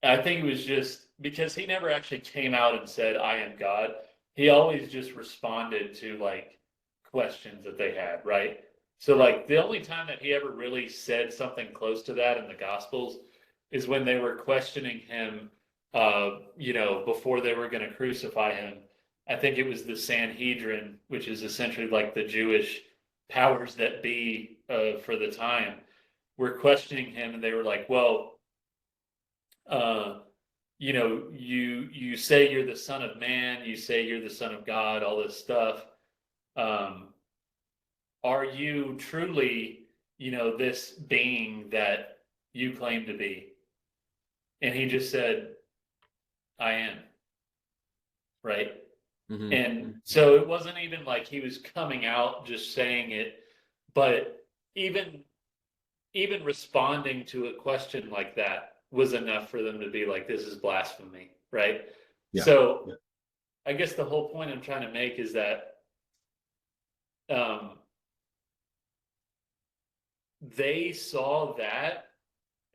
I think it was just because he never actually came out and said, "I am God." He always just responded to like questions that they had, right? So like the only time that he ever really said something close to that in the Gospels is when they were questioning him, before they were going to crucify him. I think it was the Sanhedrin, which is essentially like the Jewish powers that be for the time, were questioning him, and they were like, "Well, uh, you say you're the son of man, you say you're the son of God, all this stuff. Um, are you truly, this being that you claim to be? And he just said, I am, right? Hmm. And so it wasn't even like he was coming out just saying it, but even even responding to a question like that was enough for them to be like, this is blasphemy, right? Yeah. So I guess the whole point I'm trying to make is that um, they saw that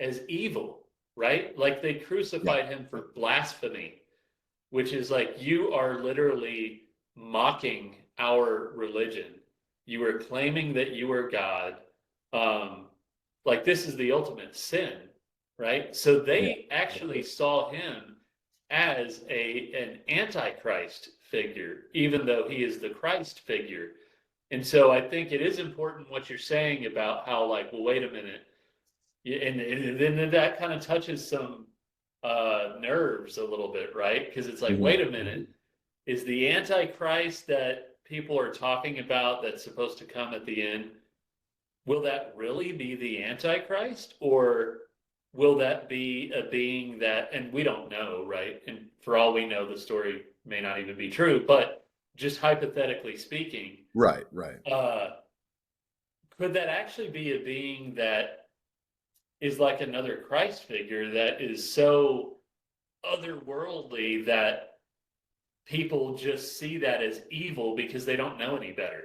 as evil, right? Like they Yeah. crucified him for blasphemy, which is like you are literally mocking our religion. You are claiming that you are God. Um, like this is the ultimate sin, right? So Yeah. they actually saw him as an antichrist figure, even though he is the Christ figure. And so I think it is important what you're saying about how, like, well, wait a minute. Yeah, and then that kind of touches some nerves a little bit, right? Because it's like, Hmm. wait a minute, is the Antichrist that people are talking about that's supposed to come at the end, will that really be the Antichrist? Or will that be a being that, and we don't know, right? And for all we know, the story may not even be true, but just hypothetically speaking, Right. Right. uh, could that actually be a being that is like another Christ figure that is so otherworldly that people just see that as evil because they don't know any better,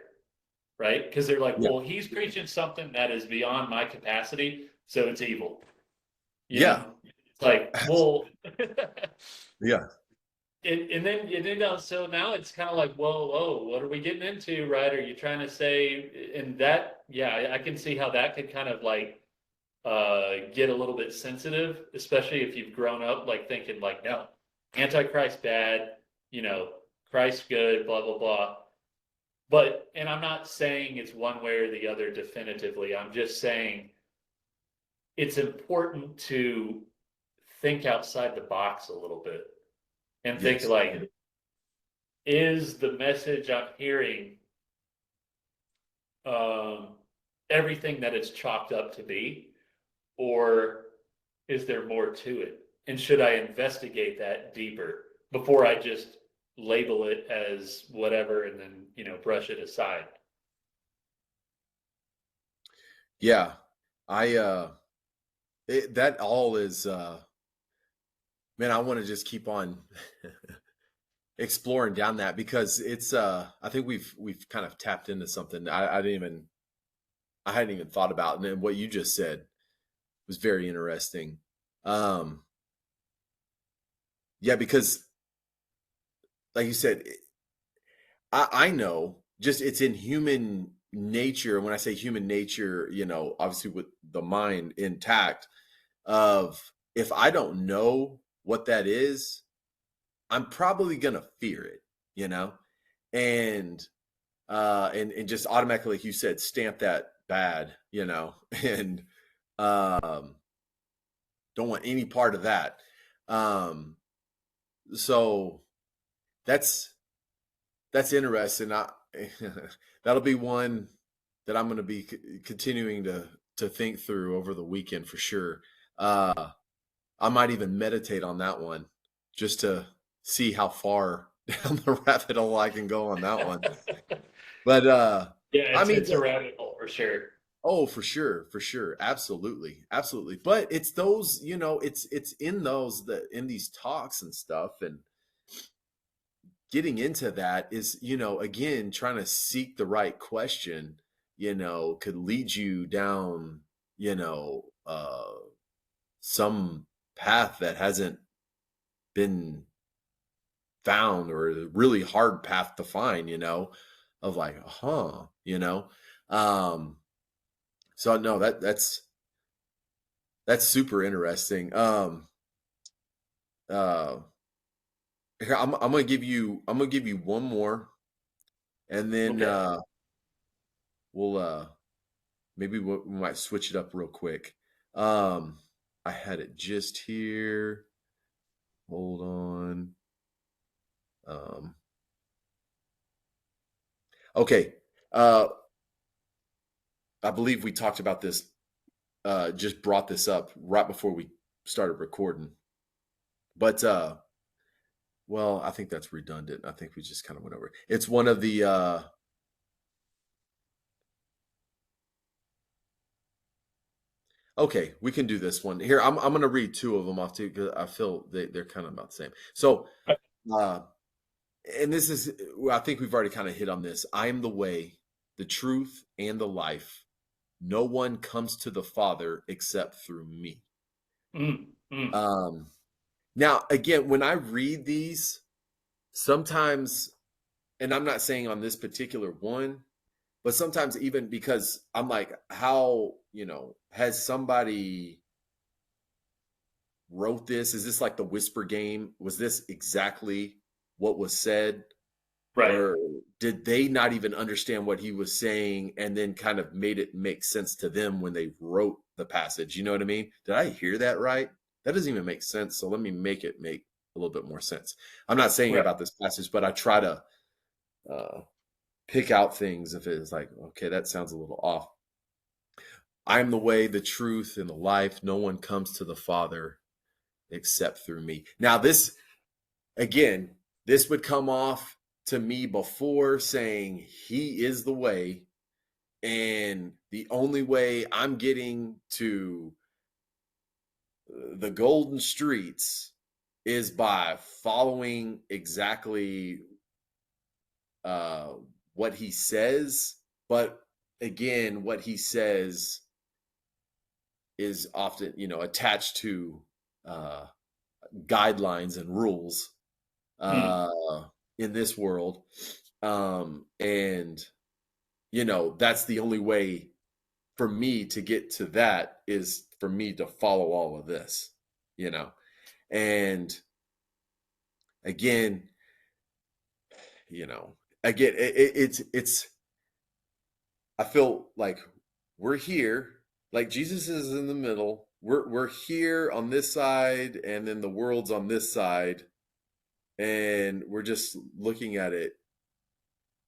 right? Because they're like, Yeah. well, he's preaching something that is beyond my capacity, so it's evil. You know, Yeah. it's like, well, Yeah. and then so now it's kind of like, whoa, what are we getting into, right? Are you trying to say, and that, yeah, I can see how that could kind of like get a little bit sensitive, especially if you've grown up like thinking like, no, Antichrist bad, you know, Christ good, blah blah blah. But and I'm not saying it's one way or the other definitively. I'm just saying it's important to think outside the box a little bit and think Yes. like, is the message I'm hearing um, everything that it's chalked up to be, or is there more to it? And should I investigate that deeper before I just label it as whatever and then, brush it aside? Yeah. I that all is man, I want to just keep on exploring down that because it's I think we've kind of tapped into something I hadn't even thought about, and then what you just said was very interesting. Um yeah, because like you said, I know just it's in human nature. And when I say human nature, obviously with the mind intact, of if I don't know what that is, I'm probably gonna fear it, you know, and and just automatically, like you said, stamp that bad, and um, don't want any part of that. Um, so that's that's interesting. That'll be one that I'm going to be continuing to think through over the weekend for sure. I might even meditate on that one just to see how far down the rabbit hole I can go on that one. But Yeah, I mean, it's a rabbit hole for sure. oh, for sure, absolutely, absolutely. But it's those, it's in those that in these talks and stuff, and getting into that is, again, trying to seek the right question, could lead you down, you know, uh, some path that hasn't been found, or a really hard path to find, of like, um, so no, that's super interesting. Uh, Here, I'm gonna give you one more, and then Okay. we'll maybe we might switch it up real quick. Um, I had it just here. Hold on. Um, okay. Uh, I believe we talked about this, just brought this up right before we started recording. But well, I think that's redundant. I think we just kind of went over it. It's one of the okay, we can do this one. Here, I'm gonna read two of them off too, because I feel they're kind of about the same. So uh and this is, well, I think we've already kind of hit on this. I am the way, the truth, and the life. No one comes to the Father except through me. Mm, mm, Um, Now, again, when I read these, sometimes, and I'm not saying on this particular one, but sometimes even because I'm like, how, has somebody wrote this? Is this like the whisper game? Was this exactly what was said? right. Or did they not even understand what he was saying and then kind of made it make sense to them when they wrote the passage? You know what I mean? Did I hear that right? That doesn't even make sense. So let me make it make a little bit more sense. I'm not saying Right. about this passage, but I try to uh, pick out things if it's like, okay, that sounds a little off. I am the way, the truth, and the life. No one comes to the Father except through me. Now, this, again, this would come off to me before saying he is the way, and the only way I'm getting to the golden streets is by following exactly uh, what he says. But again, what he says is often, attached to uh, guidelines and rules Mm, uh, in this world. And, that's the only way for me to get to that is for me to follow all of this, you know. And again, you know, again, it's, I feel like we're here, like Jesus is in the middle. We're here on this side, and then the world's on this side, and we're just looking at it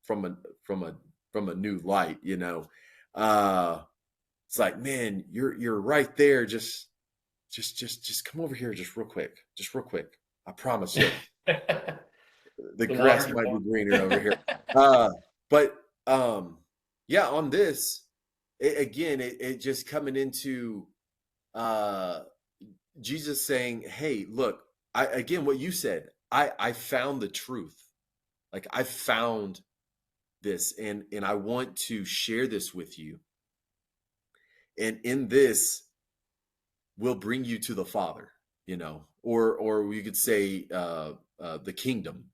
from a from a from a new light, you know. Uh it's like, man, you're right there. Just come over here, just real quick, I promise you, mm. the The grass waters are might be warm. greener over here. Uh, but yeah, on this, again, it just coming into uh Jesus saying, "Hey, look, I again what you said. I found the truth. Like I found this, and I want to share this with you. And in this will bring you to the Father, or we could say the kingdom,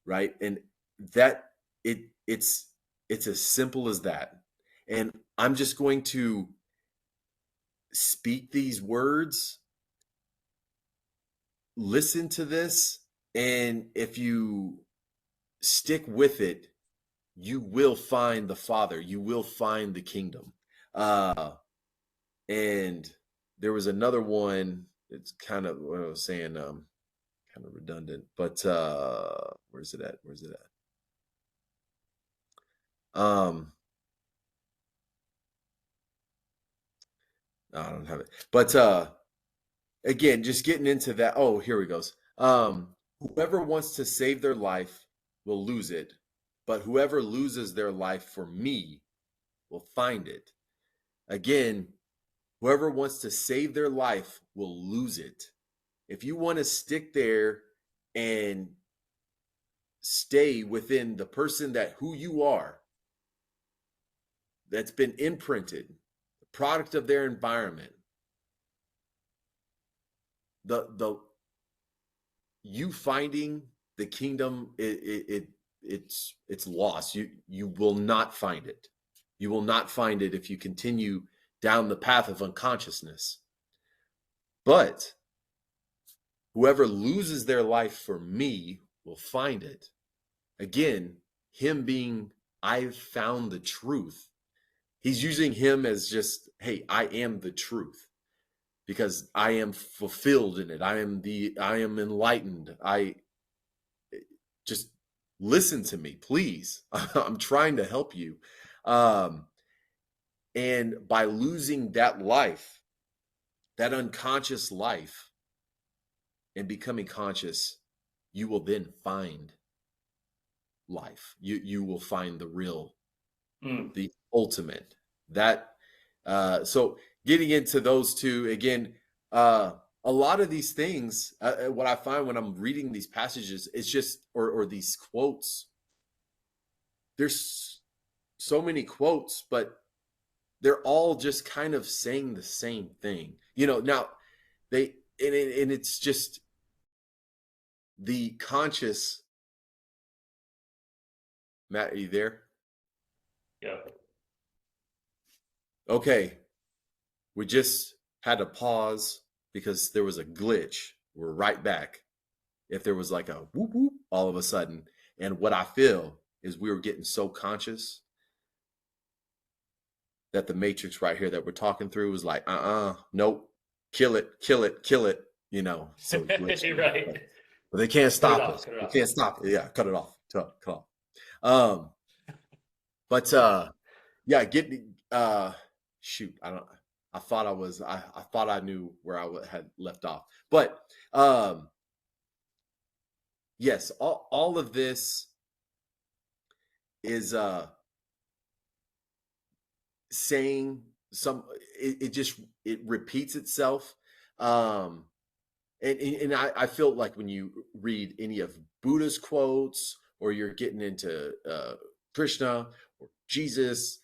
right? And that it's as simple as that. And I'm just going to speak these words, listen to this, and if you stick with it, you will find the Father, you will find the kingdom. And there was another one, it's kind of what I was saying, kind of redundant, but where's it at? Um, no, I don't have it. But again, just getting into that. Oh, here we goes. Whoever wants to save their life will lose it, but whoever loses their life for me will find it. Again, whoever wants to save their life will lose it. If you want to stick there and stay within the person that who you are, that's been imprinted, the product of their environment, the you finding the kingdom, it's lost. You will not find it. You will not find it if you continue down the path of unconsciousness. But whoever loses their life for me will find it. Again, him being, I've found the truth. He's using him as just, hey, I am the truth. because I am fulfilled in it. I am enlightened. I just listen to me, please. I'm trying to help you. Um, and by losing that life, that unconscious life, and becoming conscious, you will then find life. You will find the real, Mm. the ultimate. That so getting into those two again, a lot of these things, what I find when I'm reading these passages, it's just or these quotes. There's so many quotes, but they're all just kind of saying the same thing. Now they and it's just the conscious. Matt, are you there? Yeah. Okay, we just had to pause because there was a glitch. We're right back. If there was like a whoop whoop all of a sudden, and what I feel is we were getting so conscious that the matrix right here that we're talking through was like, nope, kill it, kill it, kill it, so it glitched. You're right. But they can't Cut it stop off. us. Cut it They off. can't stop it. Yeah, cut it off. Cut off. Um, but yeah, shoot, I thought I thought I knew where had left off. But yes, all of this is saying it just it repeats itself. Um and I feel like when you read any of Buddha's quotes, or you're getting into Krishna or Jesus,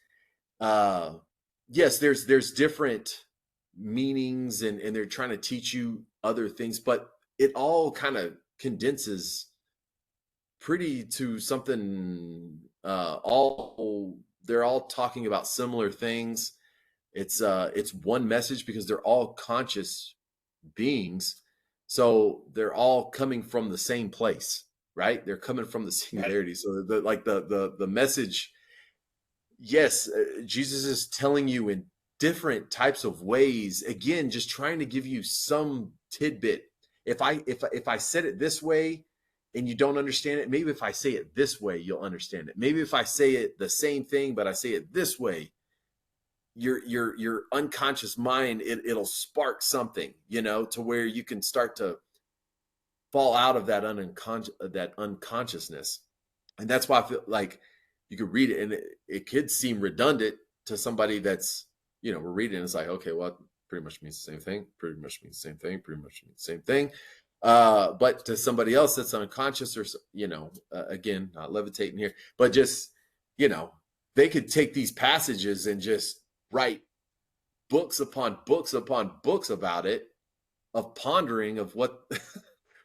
uh yes, there's different meanings, and they're trying to teach you other things, but it all kind of condenses pretty to something, all they're all talking about similar things. It's one message because they're all conscious beings, so they're all coming from the same place, right? They're coming from the Right. singularity. So the message, yes, Jesus is telling you in different types of ways, again, just trying to give you some tidbit. If I said it this way and you don't understand it, maybe if I say it this way you'll understand it. Maybe if I say it the same thing but I say it this way, your unconscious mind, it'll spark something, to where you can start to fall out of that unconsciousness. And that's why I feel like you could read it and it could seem redundant to somebody that's, we're reading and it's like, okay, well, it pretty much means the same thing, pretty much means the same thing, pretty much means the same thing. But to somebody else that's unconscious, or again, not levitating here, but just, they could take these passages and just write books upon books upon books about it, of pondering of what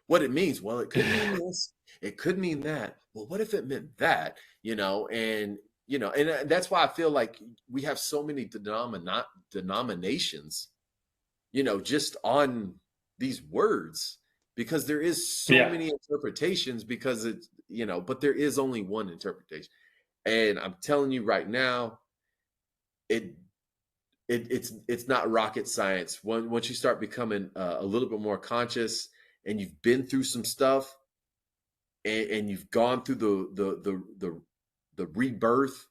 what it means. Well, it could mean this, it could mean that. Well, what if it meant that? And that's why I feel like we have so many denominations, just on these words, because there is so Yeah. many interpretations, because it's, but there is only one interpretation. And I'm telling you right now, it it's not rocket science. Once you start becoming a little bit more conscious, and you've been through some stuff, and you've gone through the rebirth,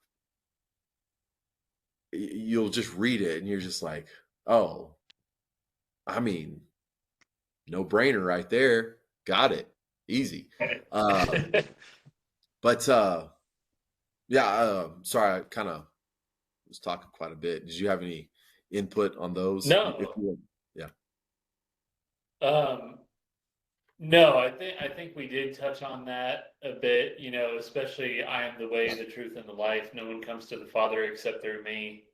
you'll just read it and you're just like, oh, I mean, no brainer right there. Got it. Easy. Um, but yeah, sorry, I kind of was talking quite a bit. Did you have any input on those? If No. you yeah. Um, no, I think we did touch on that a bit, especially I am the way, the truth, and the life. No one comes to the Father except through me.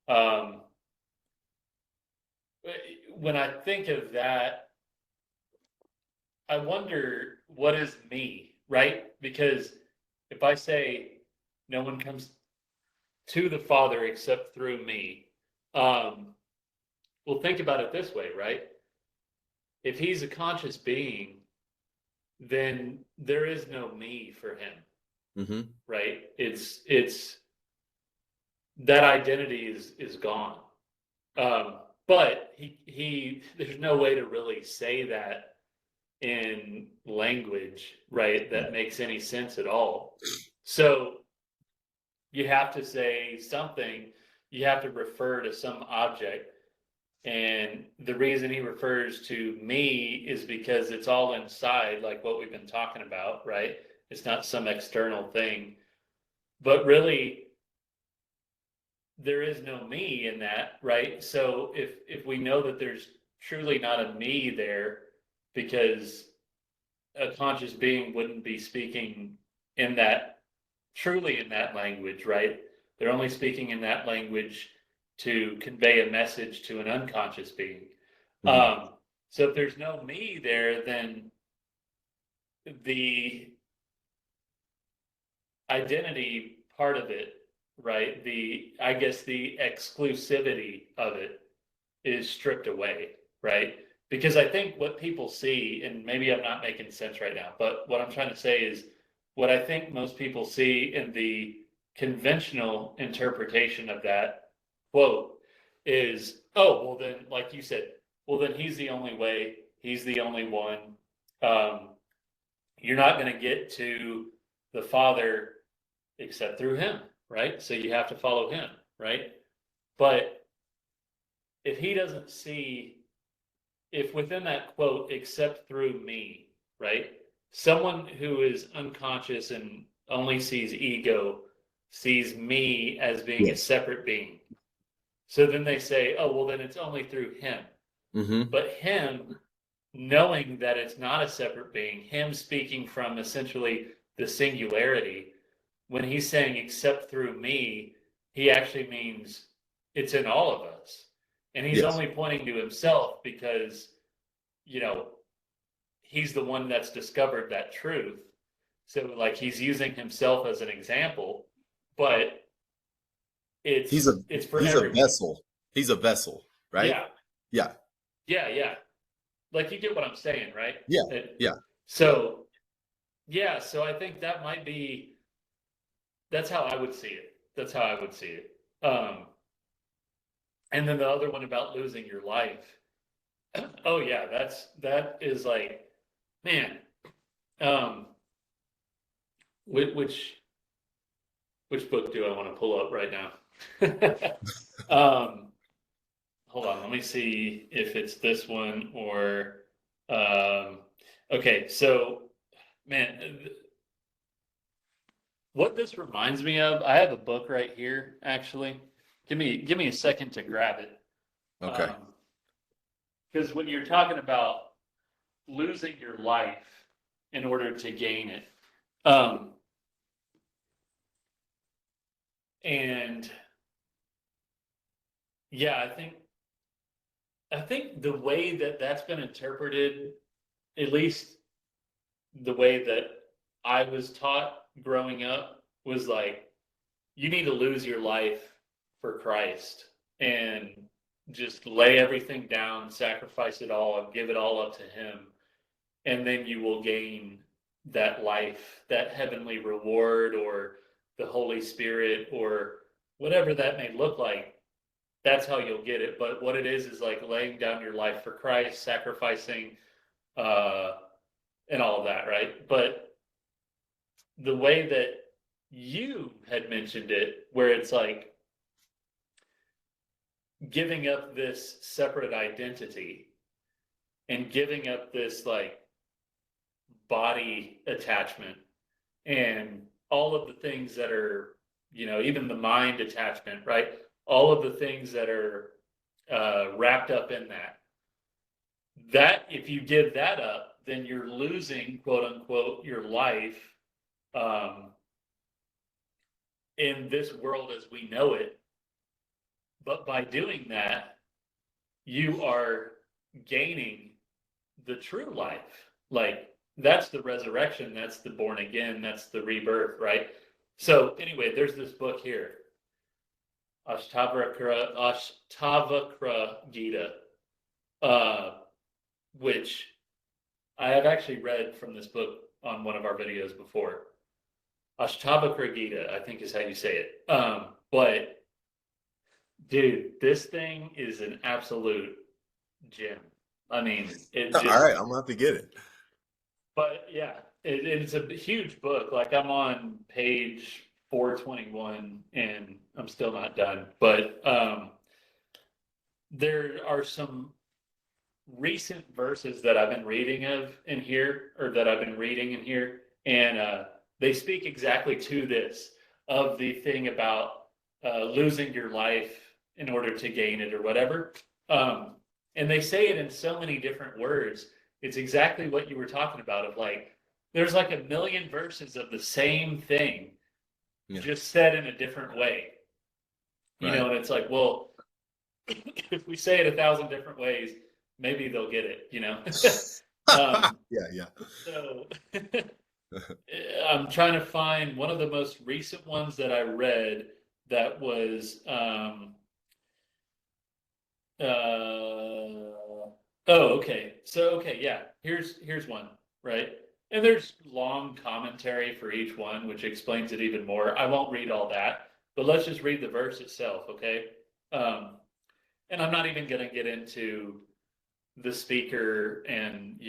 Um, when I think of that, I wonder what is me, right? Because if I say no one comes to the Father except through me, um, well, think about it this way, right? If he's a conscious being, then there is no me for him, Mm-hmm. right? It's that identity is gone. Um, but there's no way to really say that in language, right, that makes any sense at all. So you have to say something, you have to refer to some object. And the reason he refers to me is because it's all inside, like what we've been talking about, right? It's not some external thing. But really, there is no me in that, right? So if we know that there's truly not a me there, because a conscious being wouldn't be speaking in that truly in that language, right? They're only speaking in that language to convey a message to an unconscious being. Mhm. So if there's no me there, then the identity part of it, right? I guess the exclusivity of it is stripped away, right? Because I think what people see, and maybe I'm not making sense right now, but what I'm trying to say is what I think most people see in the conventional interpretation of that quote is, oh, well, then, like you said, well, then he's the only way, he's the only one. Um, you're not going to get to the Father except through him, right? So you have to follow him, right? But if he doesn't see, if within that quote, except through me, right? Someone who is unconscious and only sees ego sees me as being a Yes. separate being. So then they say, oh, well, then it's only through him. Mm-hmm. But him knowing that it's not a separate being, him speaking from essentially the singularity, when he's saying except through me, he actually means it's in all of us. And he's Yes. only pointing to himself because, you know, he's the one that's discovered that truth. So like he's using himself as an example, but He's a it's for he's a everyone. vessel. He's a vessel, right? Yeah. Yeah. Yeah, yeah. Like you get what I'm saying, right? Yeah. It, Yeah. so yeah, so I think that might be that's how I would see it. That's how I would see it. And then the other one about losing your life. Oh yeah, that is like, man. Um, which which book do I want to pull up right now? um, hold on, let me see if it's this one or. Um, okay, so man, what this reminds me of, I have a book right here. Actually, give me a second to grab it. Okay. Because when you're talking about losing your life in order to gain it, um, and yeah, I think the way that that's been interpreted, at least the way that I was taught growing up, was like you need to lose your life for Christ and just lay everything down, sacrifice it all, give it all up to Him, and then you will gain that life, that heavenly reward, or the Holy Spirit, or whatever that may look like. That's how you'll get it. But what it is like laying down your life for Christ, sacrificing, uh, and all of that, right? But the way that you had mentioned it, where it's like giving up this separate identity and giving up this like body attachment and all of the things that are, even the mind attachment, right? All of the things that are wrapped up in that. That, if you give that up, then you're losing, quote unquote, your life um, in this world as we know it. But by doing that, you are gaining the true life. Like that's the resurrection, that's the born again, that's the rebirth, right? So anyway, there's this book here, Ashtavakra Gita, uh, which I have actually read from this book on one of our videos before. Ashtavakra Gita, I think is how you say it. But Dude, this thing is an absolute gem. I mean, it All right, just, I'm gonna have to get it. but yeah, it's a huge book. Like I'm on page 421 and I'm still not done. But there are some recent verses that I've been reading of in here, or that I've been reading in here, and they speak exactly to this of the thing about losing your life in order to gain it or whatever. Um, and they say it in so many different words. It's exactly what you were talking about of like, there's like a million verses of the same thing, Yeah, just said in a different way. right. And it's like, well, if we say it 1,000 different ways, maybe they'll get it. Yeah, yeah. So I'm trying to find one of the most recent ones that I read that was okay. So okay, yeah. Here's one, right? And there's long commentary for each one, which explains it even more. I won't read all that, but let's just read the verse itself, okay? Um, and I'm not even going to get into the speaker and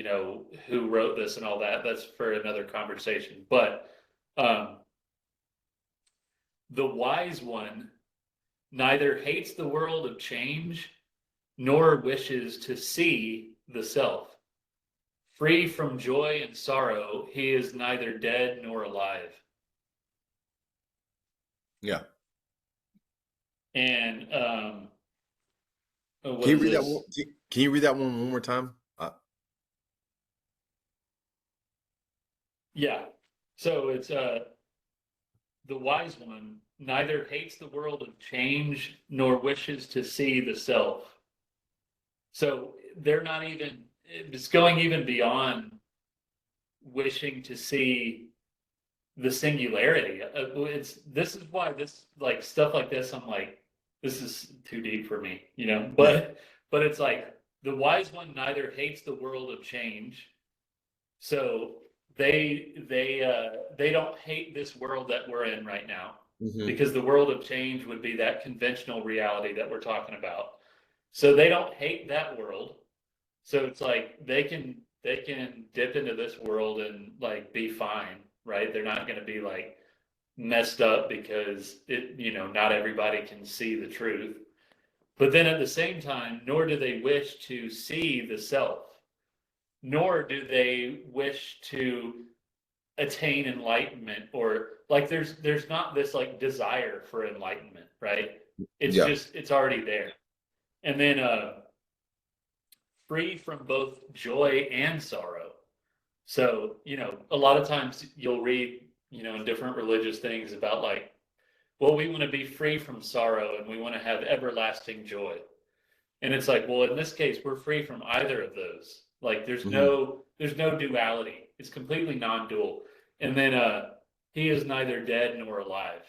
who wrote this and all that. That's for another conversation. But um, the wise one neither hates the world of change nor wishes to see the self. Free from joy and sorrow, he is neither dead nor alive. Yeah. And what Can you is read that one? this? Can you read that one more time? Yeah. So it's the wise one neither hates the world of change nor wishes to see the self. So they're not even, it's going even beyond wishing to see the singularity. It's this is why this like stuff like this. I'm like, this is too deep for me. Yeah. But it's like the wise one neither hates the world of change, so they don't hate this world that we're in right now, Hmm. because the world of change would be that conventional reality that we're talking about. So they don't hate that world. So it's like they can dip into this world and like be fine, right? They're not going to be like messed up because not everybody can see the truth. But then at the same time, nor do they wish to see the self, nor do they wish to attain enlightenment, or like there's not this like desire for enlightenment, right? It's Yeah. just it's already there. And then free from both joy and sorrow. So, a lot of times you'll read, in different religious things about like, well, we want to be free from sorrow and we want to have everlasting joy. And it's like, well, in this case, we're free from either of those. Like Hmm. there's no duality. It's completely non-dual. And then he is neither dead nor alive.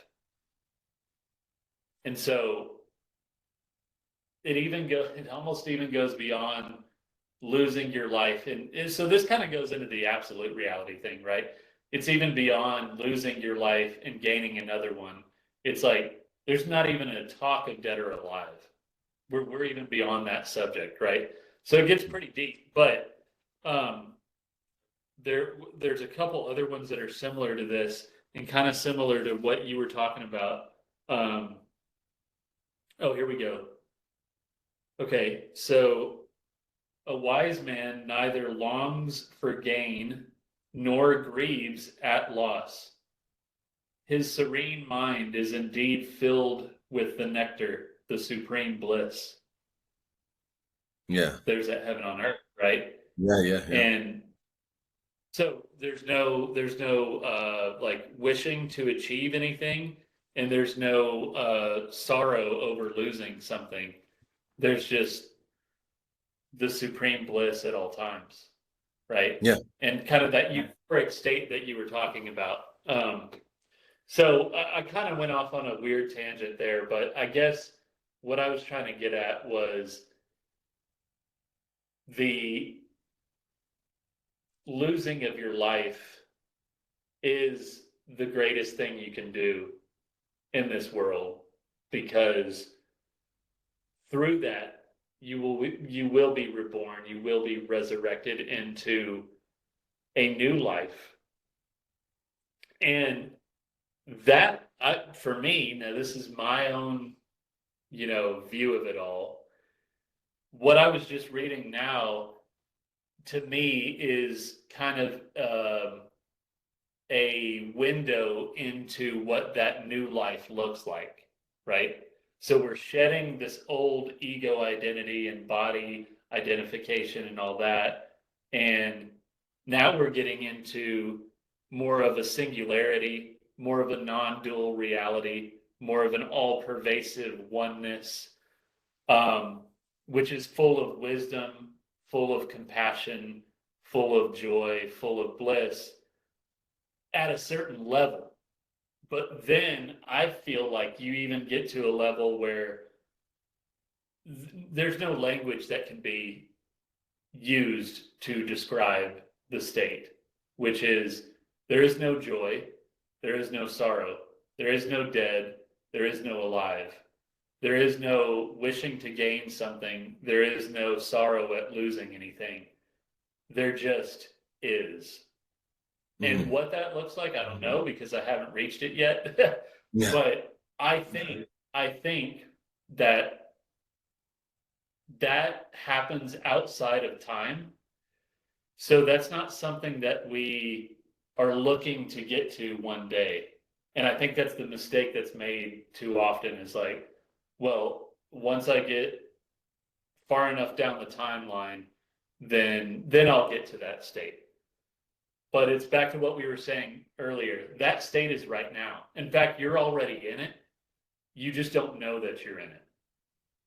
And so it almost even goes beyond losing your life. And so this kind of goes into the absolute reality thing, right? It's even beyond losing your life and gaining another one. It's like there's not even a talk of dead or alive. We're even beyond that subject, right? So it gets pretty deep. But um, there's a couple other ones that are similar to this and kind of similar to what you were talking about. Um, oh, here we go. Okay, so a wise man neither longs for gain nor grieves at loss. His serene mind is indeed filled with the nectar, the supreme bliss. Yeah. There's that heaven on earth, right? Yeah. Yeah. Yeah. And so there's no like wishing to achieve anything, and there's no sorrow over losing something. There's just the supreme bliss at all times, right? Yeah. And kind of that euphoric state that you were talking about. So I kind of went off on a weird tangent there, but I guess what I was trying to get at was the losing of your life is the greatest thing you can do in this world, because through that, you will be reborn, you will be resurrected into a new life. And that, for me, now this is my own, view of it all. What I was just reading now, to me, is kind of a window into what that new life looks like, right? So we're shedding this old ego identity and body identification and all that. And now we're getting into more of a singularity, more of a non dual reality, more of an all pervasive oneness, um, which is full of wisdom, full of compassion, full of joy, full of bliss at a certain level. But then I feel like you even get to a level where there's no language that can be used to describe the state, which is there is no joy, there is no sorrow, there is no dead, there is no alive. There is no wishing to gain something. There is no sorrow at losing anything. There just is. And Mm-hmm. what that looks like, I don't know because I haven't reached it yet. Yeah. But I think that that happens outside of time. So that's not something that we are looking to get to one day. And I think that's the mistake that's made too often is like, well, once I get far enough down the timeline, then I'll get to that state. But it's back to what we were saying earlier. That state is right now. In fact, you're already in it. You just don't know that you're in it.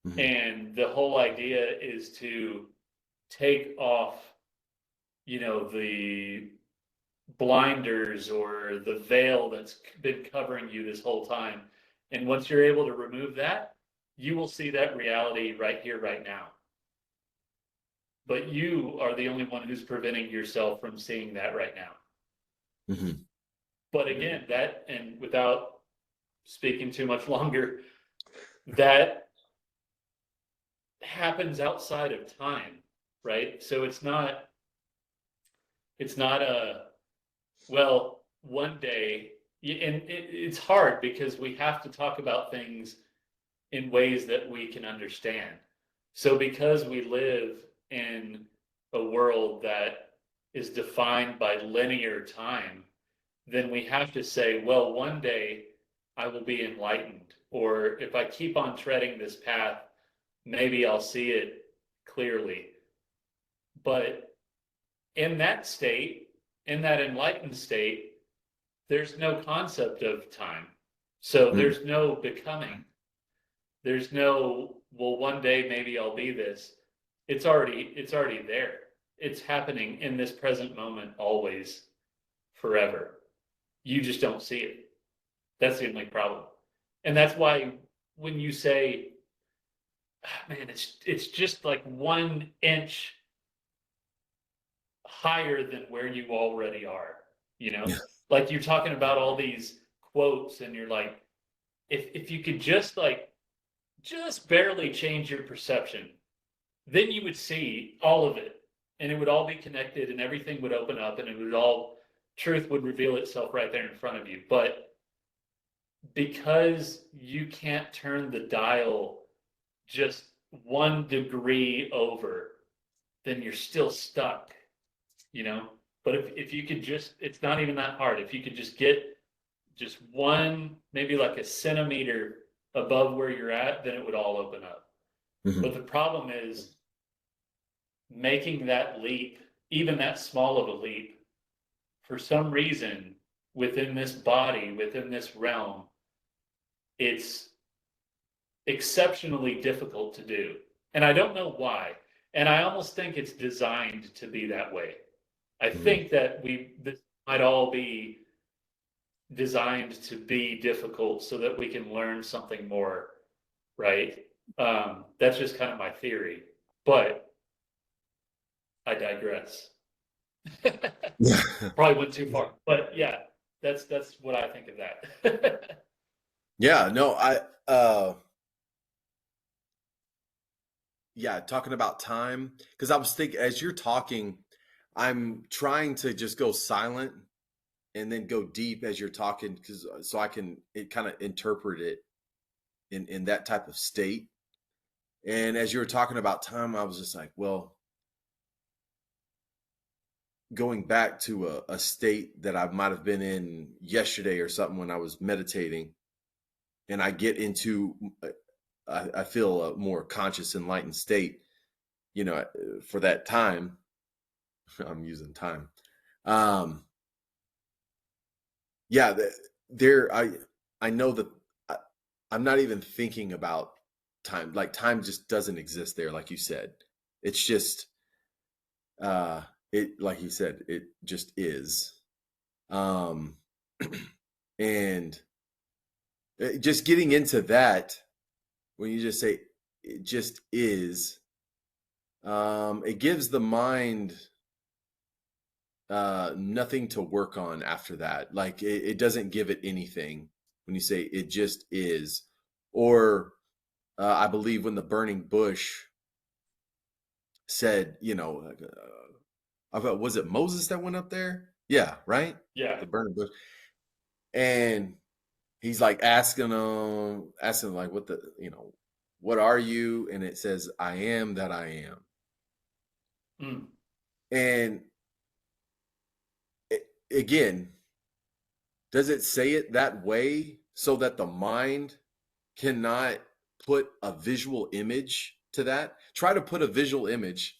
Mm-hmm. And the whole idea is to take off, the blinders or the veil that's been covering you this whole time. And once you're able to remove that, you will see that reality right here, right now. But you are the only one who's preventing yourself from seeing that right now. Mm-hmm. But again, that, and without speaking too much longer, that happens outside of time, right? So it's not a, well, one day, and it's hard because we have to talk about things in ways that we can understand. So because we live in a world that is defined by linear time, then we have to say, well, one day I will be enlightened. Or if I keep on treading this path, maybe I'll see it clearly. But in that state, in that enlightened state, there's no concept of time. So there's no becoming. There's no, well, one day maybe I'll be this. It's already there. It's happening in this present moment always, forever. You just don't see it. That's the only problem. And that's why when you say, man, it's just like 1 inch higher than where you already are, you know? Yeah. Like you're talking about all these quotes and you're like, if you could just barely change your perception, then you would see all of it and it would all be connected and everything would open up and truth would reveal itself right there in front of you. But because you can't turn the dial just 1 degree over, then you're still stuck, you know? But if you could just, it's not even that hard. If you could just get just one, maybe like a centimeter above where you're at, then it would all open up. Mm-hmm. But the problem is making that leap, even that small of a leap, for some reason within this body, within this realm, it's exceptionally difficult to do. And I don't know why. And I almost think it's designed to be that way. I think that this might all be designed to be difficult so that we can learn something more, right? That's just kind of my theory, but I digress. Yeah. Probably went too far, but yeah, that's what I think of that. Yeah, no, yeah, talking about time, because I was thinking as you're talking, I'm trying to just go silent and then go deep as you're talking, because so I can it kind of interpret it in that type of state. And as you were talking about time, I was just like, well, going back to a state that I might have been in yesterday or something when I was meditating, and I get into, I feel a more conscious, enlightened state, for that time. I'm using time. Um, yeah, there, I know that I, I'm not even thinking about time. Like time just doesn't exist there, like you said. It's just, uh, like you said, it just is. Um, and just getting into that, when you just say it just is, it gives the mind nothing to work on after that. Like it doesn't give it anything when you say it just is. Or I believe when the burning bush said, was it Moses that went up there? Yeah, right. Yeah. The burning bush, and he's like asking like, what are you? And it says, I am that I am. Mm. And again, does it say it that way so that the mind cannot put a visual image to that? Try to put a visual image.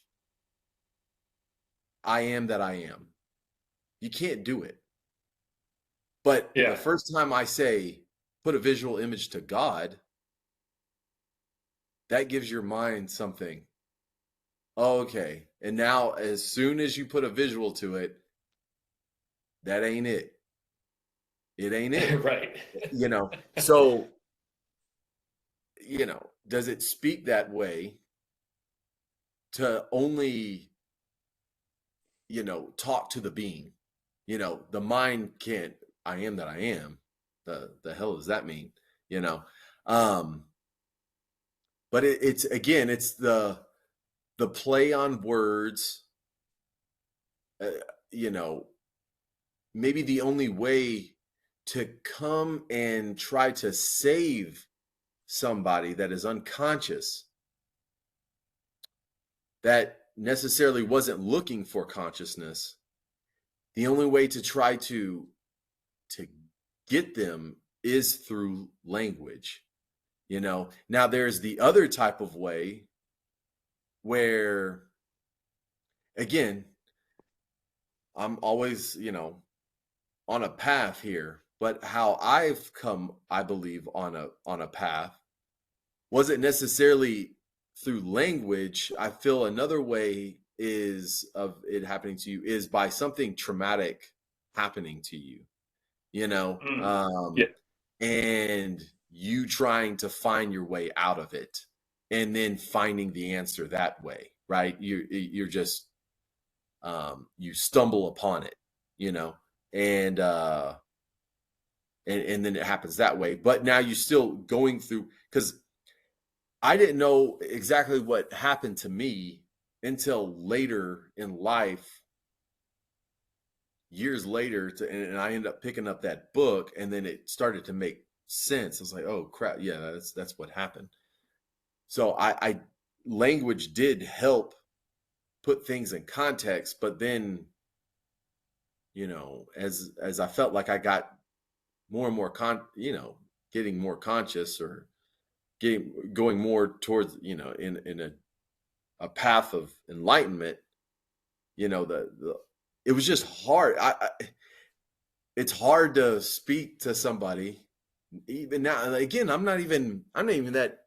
I am that I am. You can't do it. But the Yeah. first time I say put a visual image to God, that gives your mind something. Oh, okay. And now, as soon as you put a visual to it, that ain't it. It ain't it. Right. So, does it speak that way to only, talk to the being? The mind can't, I am that I am. The hell does that mean? You know? Um, but it's again, it's the play on words, uh, you know, maybe the only way to come and try to save somebody that is unconscious, that necessarily wasn't looking for consciousness, the only way to try to get them is through language. Now there's the other type of way where, again, I'm always, on a path here, but how I've come, I believe, on a path wasn't necessarily through language. I feel another way is of it happening to you is by something traumatic happening to you, you know, Mm. um, Yeah. and you trying to find your way out of it, and then finding the answer that way, right? You're just you stumble upon it, you know, and and then it happens that way. But now you're still going through, because I didn't know exactly what happened to me until later in life, years later, and I ended up picking up that book, and then it started to make sense. I was like, oh crap, yeah, that's what happened. So I language did help put things in context, but then, as I felt like I got more and more getting more conscious, or getting going more towards, in a path of enlightenment, the it was just hard. It's hard to speak to somebody even now. And again, I'm not even that.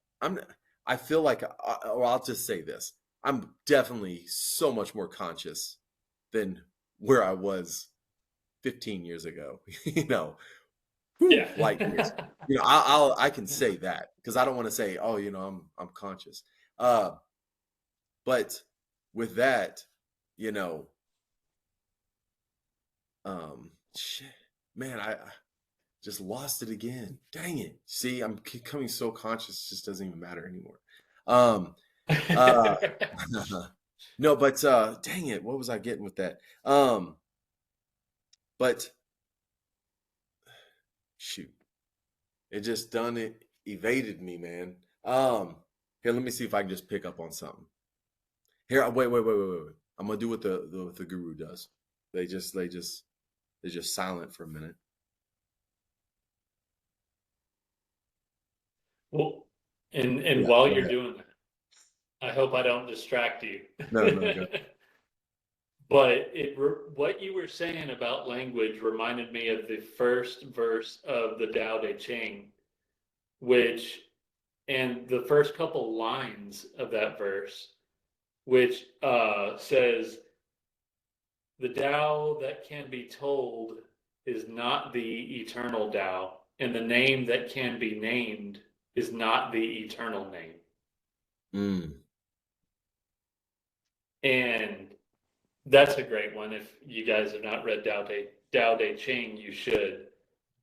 I feel like, or I'll just say this: I'm definitely so much more conscious than where I was 15 years ago. Yeah. Light years. I can say that, because I don't want to say, oh, I'm conscious. Uh, but with that, you know, shit, man, I just lost it again. Dang it. See, I'm becoming so conscious, it just doesn't even matter anymore. Um, Uh, no, but dang it, what was I getting with that? But shoot, it just done it evaded me, man. Here, let me see if I can just pick up on something. Here, wait. I'm gonna do what the guru does. They're just silent for a minute. Well, and Yeah, while go you're ahead. doing that, I hope I don't distract you. No, go. But what you were saying about language reminded me of the first verse of the Tao Te Ching, which, and the first couple lines of that verse, which says, "The Tao that can be told is not the eternal Tao, and the name that can be named is not the eternal name." Mm, And that's a great one. If you guys have not read Tao Te Ching, you should.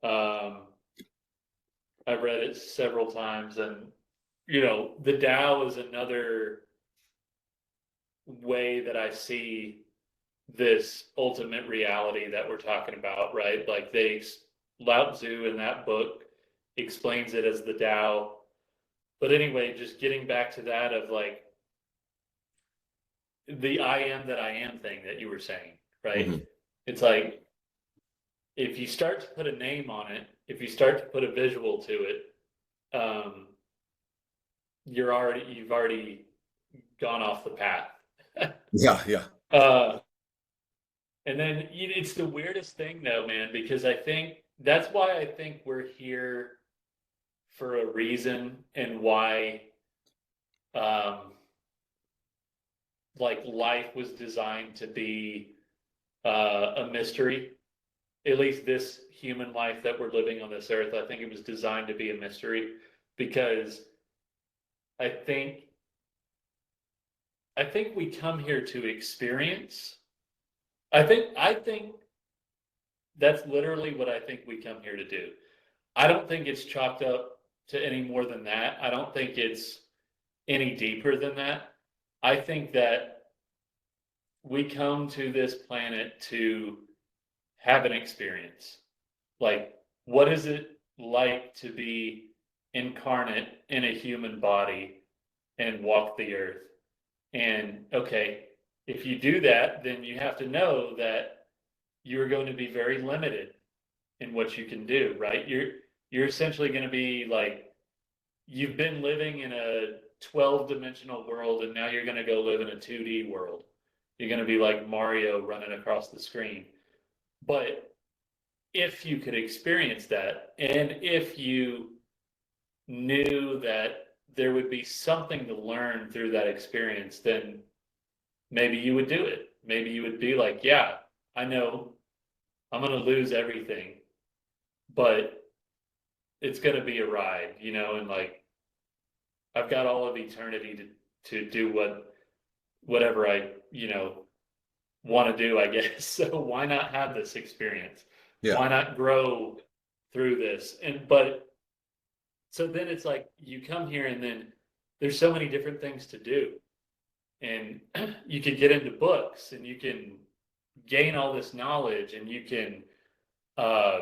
Um, I've read it several times, and the Tao is another way that I see this ultimate reality that we're talking about, right? Like Lao Tzu in that book explains it as the Tao. But anyway, just getting back to that of like the I am that I am thing that you were saying, right? hmm It's like if you start to put a name on it, if you start to put a visual to it, um, you've already gone off the path. Yeah, yeah. uh, and then it's the weirdest thing though, man, because I think that's why I think we're here for a reason, and why um, like life was designed to be a mystery. At least this human life that we're living on this earth, I think it was designed to be a mystery because I think I think we come here to experience. I think that's literally what I think we come here to do. I don't think it's chalked up to any more than that. I don't think it's any deeper than that. I think that we come to this planet to have an experience. Like, what is it like to be incarnate in a human body and walk the earth? And okay, if you do that, then you have to know that you're going to be very limited in what you can do, right? You're essentially going to be like you've been living in a 12-dimensional world and now you're going to go live in a 2D world. You're going to be like Mario running across the screen. But if you could experience that, and if you knew that there would be something to learn through that experience, then maybe you would do it. Maybe you would be like, yeah, I know I'm going to lose everything, but it's going to be a ride, and like I've got all of eternity to do whatever I, want to do, I guess. So why not have this experience? Yeah. Why not grow through this? But so then it's like you come here and then there's so many different things to do. And you can get into books and you can gain all this knowledge, and uh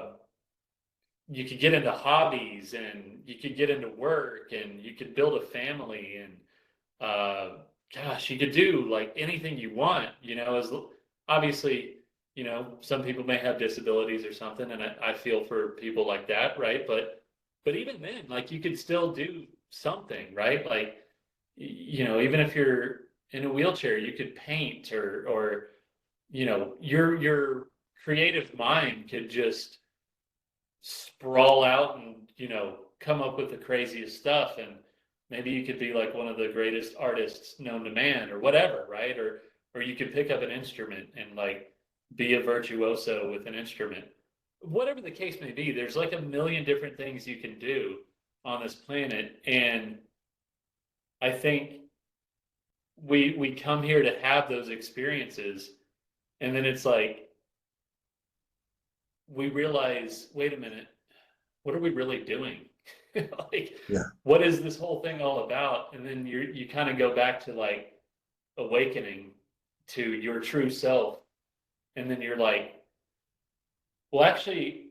you could get into hobbies, and you could get into work, and you could build a family, and gosh, you could do like anything you want, as obviously, some people may have disabilities or something, and I feel for people like that, right? But even then, like you could still do something, right? Like, even if you're in a wheelchair, you could paint, or your creative mind could just sprawl out and come up with the craziest stuff, and maybe you could be like one of the greatest artists known to man or whatever, right? Or you could pick up an instrument and like be a virtuoso with an instrument. Whatever the case may be, there's like a million different things you can do on this planet, and I think we come here to have those experiences, and then it's like we realize, wait a minute, what are we really doing? Like, Yeah. what is this whole thing all about? And then you kind of go back to like awakening to your true self. And then you're like, well, actually,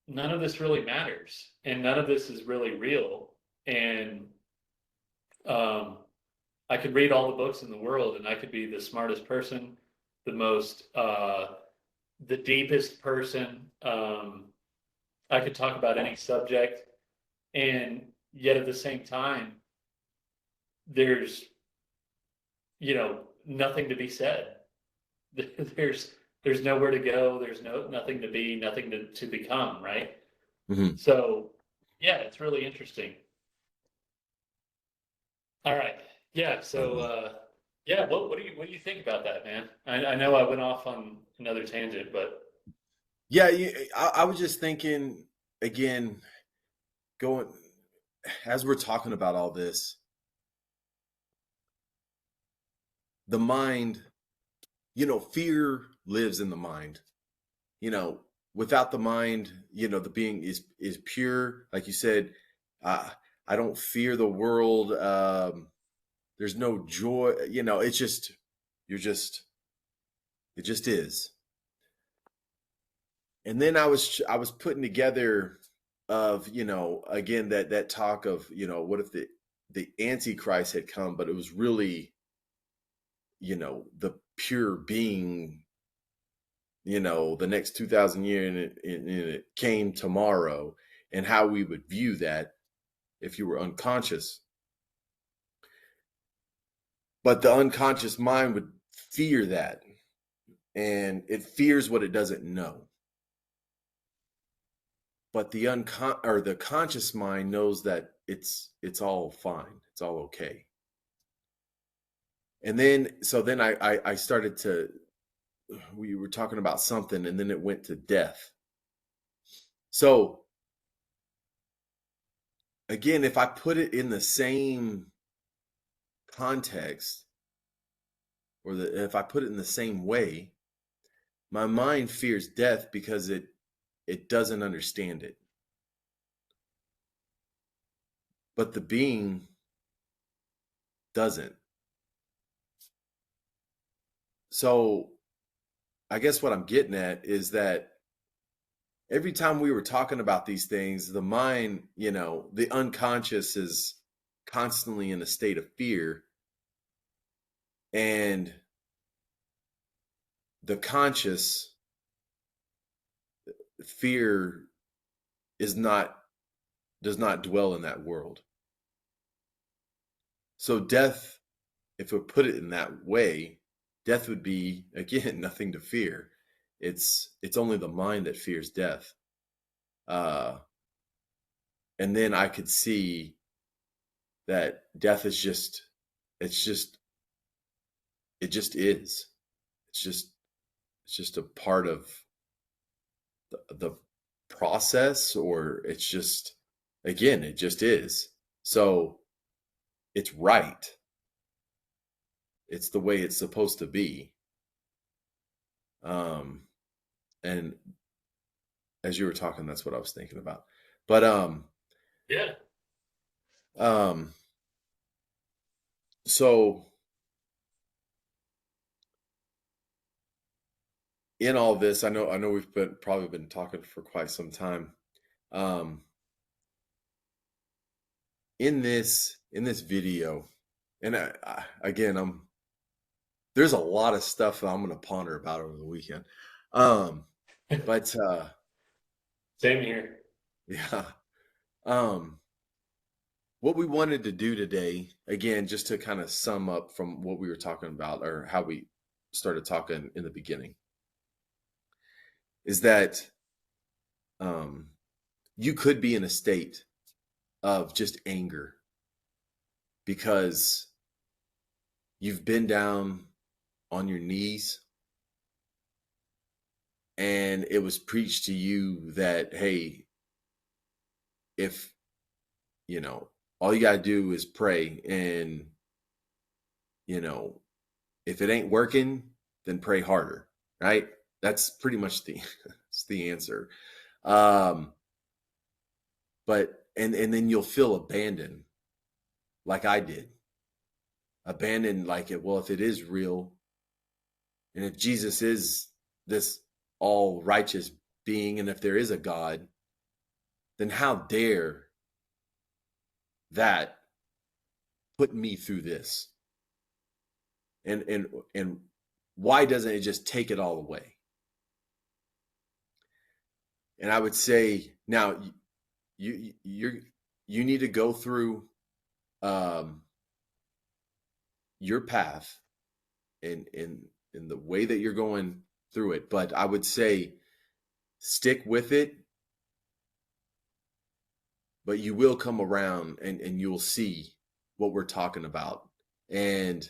none of this really matters. And none of this is really real. And um, I could read all the books in the world and I could be the smartest person, the most, the deepest person. I could talk about any subject. And yet at the same time, there's, nothing to be said. There's, there's nowhere to go. There's nothing to be, nothing to become, right? Hmm. So yeah, it's really interesting. All right. Yeah. So yeah, what do you think about that, man? I know I went off on another tangent, but Yeah, I was just thinking again, going as we're talking about all this, the mind, fear lives in the mind. You know, without the mind, the being is pure. Like you said, uh, I don't fear the world. There's no joy. It's just you're just it just is. And then I was putting together of again that talk of what if the antichrist had come, but it was really the pure being, the next 2,000 years, and it came tomorrow, and how we would view that if you were unconscious. But the unconscious mind would fear that, and it fears what it doesn't know. But the conscious mind knows that it's all fine, it's all okay. And then I started to we were talking about something, and then it went to death. So again, if I put it in the same context, or if I put it in the same way, my mind fears death because it doesn't understand it. But the being doesn't. So I guess what I'm getting at is that every time we were talking about these things, the mind, the unconscious is constantly in a state of fear, and the conscious fear is not does not dwell in that world. So death, if we put it in that way, death would be again nothing to fear. It's only the mind that fears death. Uh, and then I could see that death is it's just it just is. It's just it's just a part of the process, or it's just again it just is. So it's right. It's the way it's supposed to be. Um, and as you were talking, that's what I was thinking about. But yeah, um, so in all this, I know we've probably been talking for quite some time. Um, in this video, and again, there's a lot of stuff that I'm going to ponder about over the weekend. Um, but same here. yeah, um, what we wanted to do today, again, just to kind of sum up from what we were talking about, or how we started talking in the beginning, is that um, you could be in a state of just anger because you've been down on your knees and it was preached to you that, hey, if all you got to do is pray, and you know if it ain't working, then pray harder, right? That's pretty much the that's the answer. um but and then you'll feel abandoned, like I did. Abandoned, like it. Well, if it is real, and if Jesus is this all righteous being, and if there is a God, then how dare that put me through this? And why doesn't it just take it all away? And I would say now you need to go through um, your path in the way that you're going through it. But I would say stick with it, but you will come around and you'll see what we're talking about. And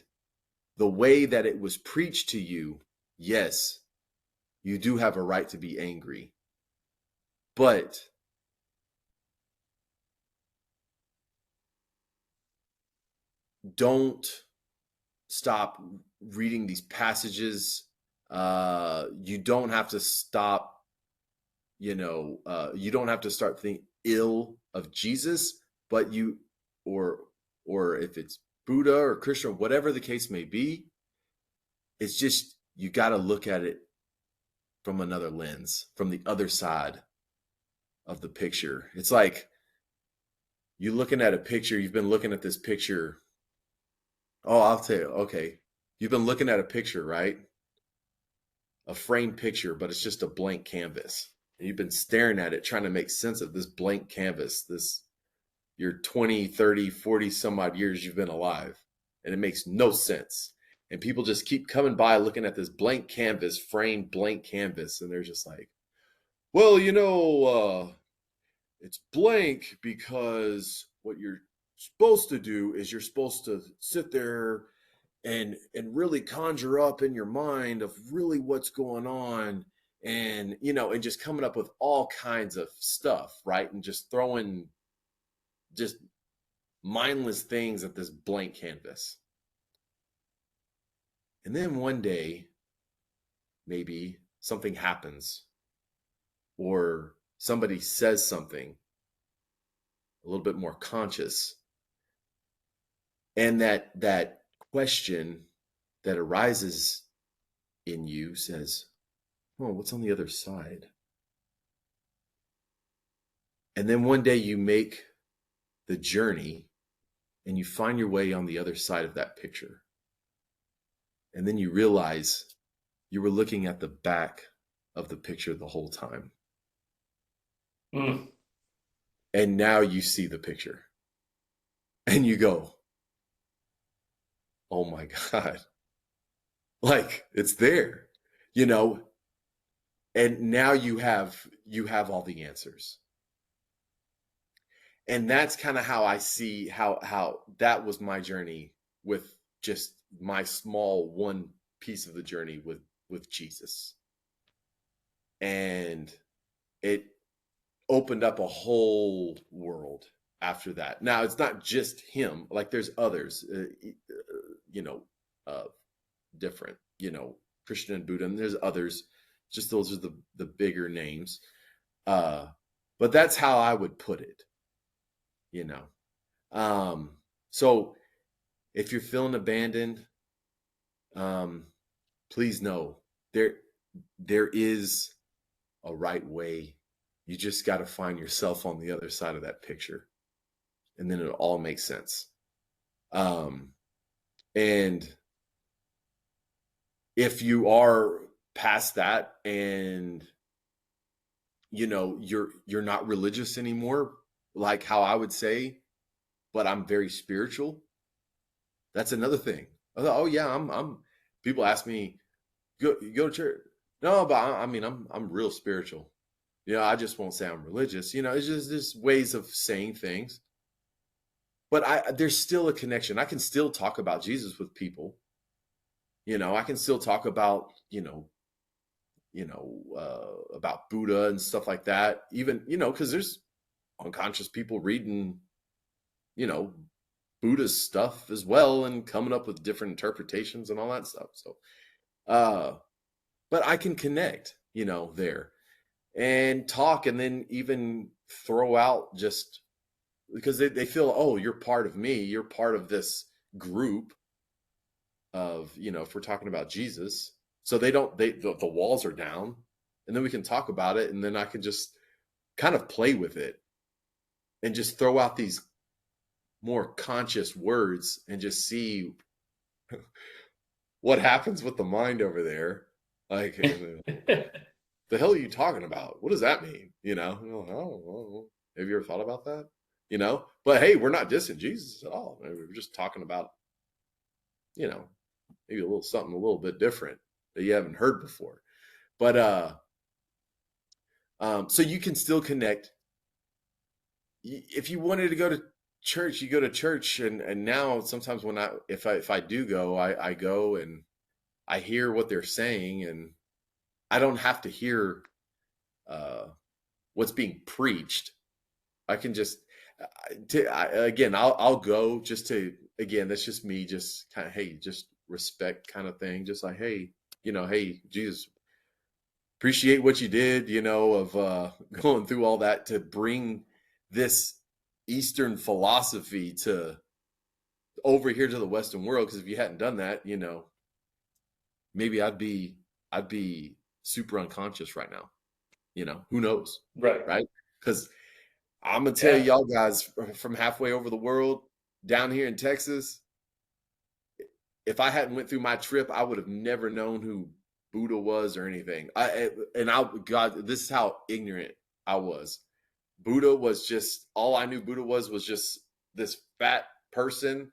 the way that it was preached to you, yes, you do have a right to be angry. But don't stop reading these passages. You don't have to stop, you don't have to start thinking ill of Jesus, but or if it's Buddha or Krishna, or whatever the case may be, it's just you got to look at it from another lens, from the other side of the picture. It's like you're looking at a picture, you've been looking at this picture. Oh, I'll tell you, okay. You've been looking at a picture, right? A framed picture, but it's just a blank canvas. And you've been staring at it, trying to make sense of this blank canvas, this your 20, 30, 40 some odd years you've been alive. And it makes no sense. And people just keep coming by looking at this blank canvas, framed blank canvas, and they're just like, well, it's blank because what you're supposed to do is you're supposed to sit there and really conjure up in your mind of really what's going on, and and just coming up with all kinds of stuff, right? And just throwing just mindless things at this blank canvas. And then one day maybe something happens, or somebody says something a little bit more conscious, and that question that arises in you says, oh, what's on the other side? And then one day you make the journey and you find your way on the other side of that picture. And then you realize you were looking at the back of the picture the whole time. Mm. And now you see the picture. And you go, oh my God. Like, it's there, and now you have all the answers. And that's kind of how I see how that was my journey with just my small one piece of the journey with Jesus. And it opened up a whole world after that. Now it's not just him, like there's others, different, Christian and Buddha, and there's others, just those are the bigger names. But that's how I would put it. So if you're feeling abandoned, please know there is a right way. You just got to find yourself on the other side of that picture, and then it all makes sense. And if you are past that and you're not religious anymore, like how I would say, but I'm very spiritual. That's another thing. I thought, oh yeah, I'm people ask me, you go to church? No, but I mean I'm real spiritual. I just won't say I'm religious. It's just ways of saying things. But there's still a connection. I can still talk about Jesus with people. I can still talk about, about Buddha and stuff like that. Even, because there's unconscious people reading, Buddhist stuff as well and coming up with different interpretations and all that stuff. So, but I can connect, there and talk, and then even throw out just because they feel, oh, you're part of me, you're part of this group of, if we're talking about Jesus. So they don't, the walls are down, and then we can talk about it, and then I can just kind of play with it and just throw out these more conscious words and just see what happens with the mind over there. Like, the hell are you talking about? What does that mean? Oh, have you ever thought about that? But hey, we're not dissing Jesus at all. We're just talking about, maybe a little something a little bit different that you haven't heard before. But so you can still connect. If you wanted to go to church, you go to church, and now sometimes when if I do go, I go and I hear what they're saying, and I don't have to hear what's being preached. I can just again, I'll go just to, again, that's just me, just kind of, hey, just respect kind of thing, just like, hey, hey, Jesus, appreciate what you did, of going through all that to bring this Eastern philosophy to over here to the Western world. Because if you hadn't done that, maybe I'd be super unconscious right now. Who knows, Right. Because I'm gonna tell y'all guys from halfway over the world down here in Texas, if I hadn't went through my trip, I would have never known who Buddha was or anything. God, this is how ignorant I was. Buddha was just, all I knew Buddha was just this fat person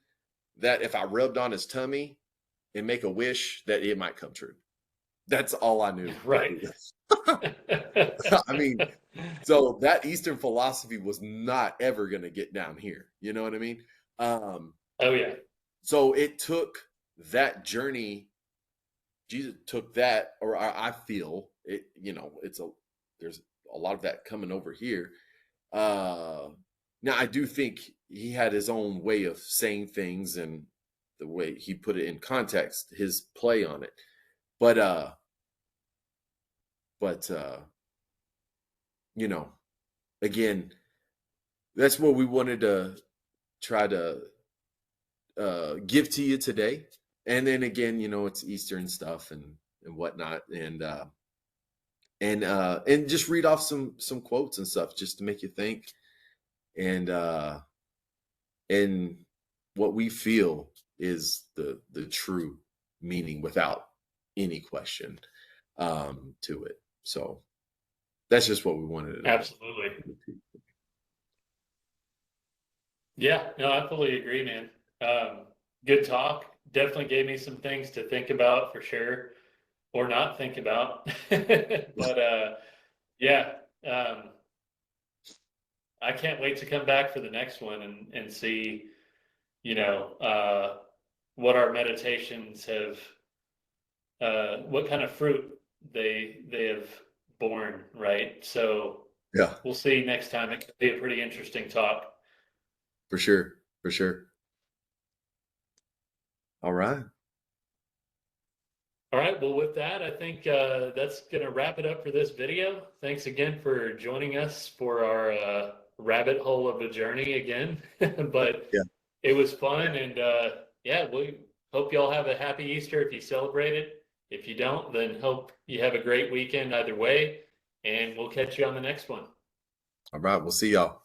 that if I rubbed on his tummy and make a wish, that it might come true. That's all I knew. Right. I mean, so that Eastern philosophy was not ever going to get down here. You know what I mean? Oh yeah. So it took that journey. Jesus took that, or I feel it. There's a lot of that coming over here. Now I do think he had his own way of saying things and the way he put it in context, his play on it. But again, that's what we wanted to try to give to you today. And then again, it's Eastern stuff and whatnot, and just read off some quotes and stuff just to make you think, and what we feel is the true meaning without any question to it. So that's just what we wanted to Absolutely. Yeah, no, I fully agree, man. Good talk. Definitely gave me some things to think about for sure, or not think about. But yeah, I can't wait to come back for the next one and see, what our meditations have, what kind of fruit they have borne, right? So Yeah, we'll see next time. It could be a pretty interesting talk. for sure. For sure. All right. All right. Well, with that, I think that's going to wrap it up for this video. Thanks again for joining us for our rabbit hole of a journey again. But Yeah. it was fun. And yeah, we hope you all have a happy Easter if you celebrate it. If you don't, then hope you have a great weekend either way. And we'll catch you on the next one. All right. We'll see y'all.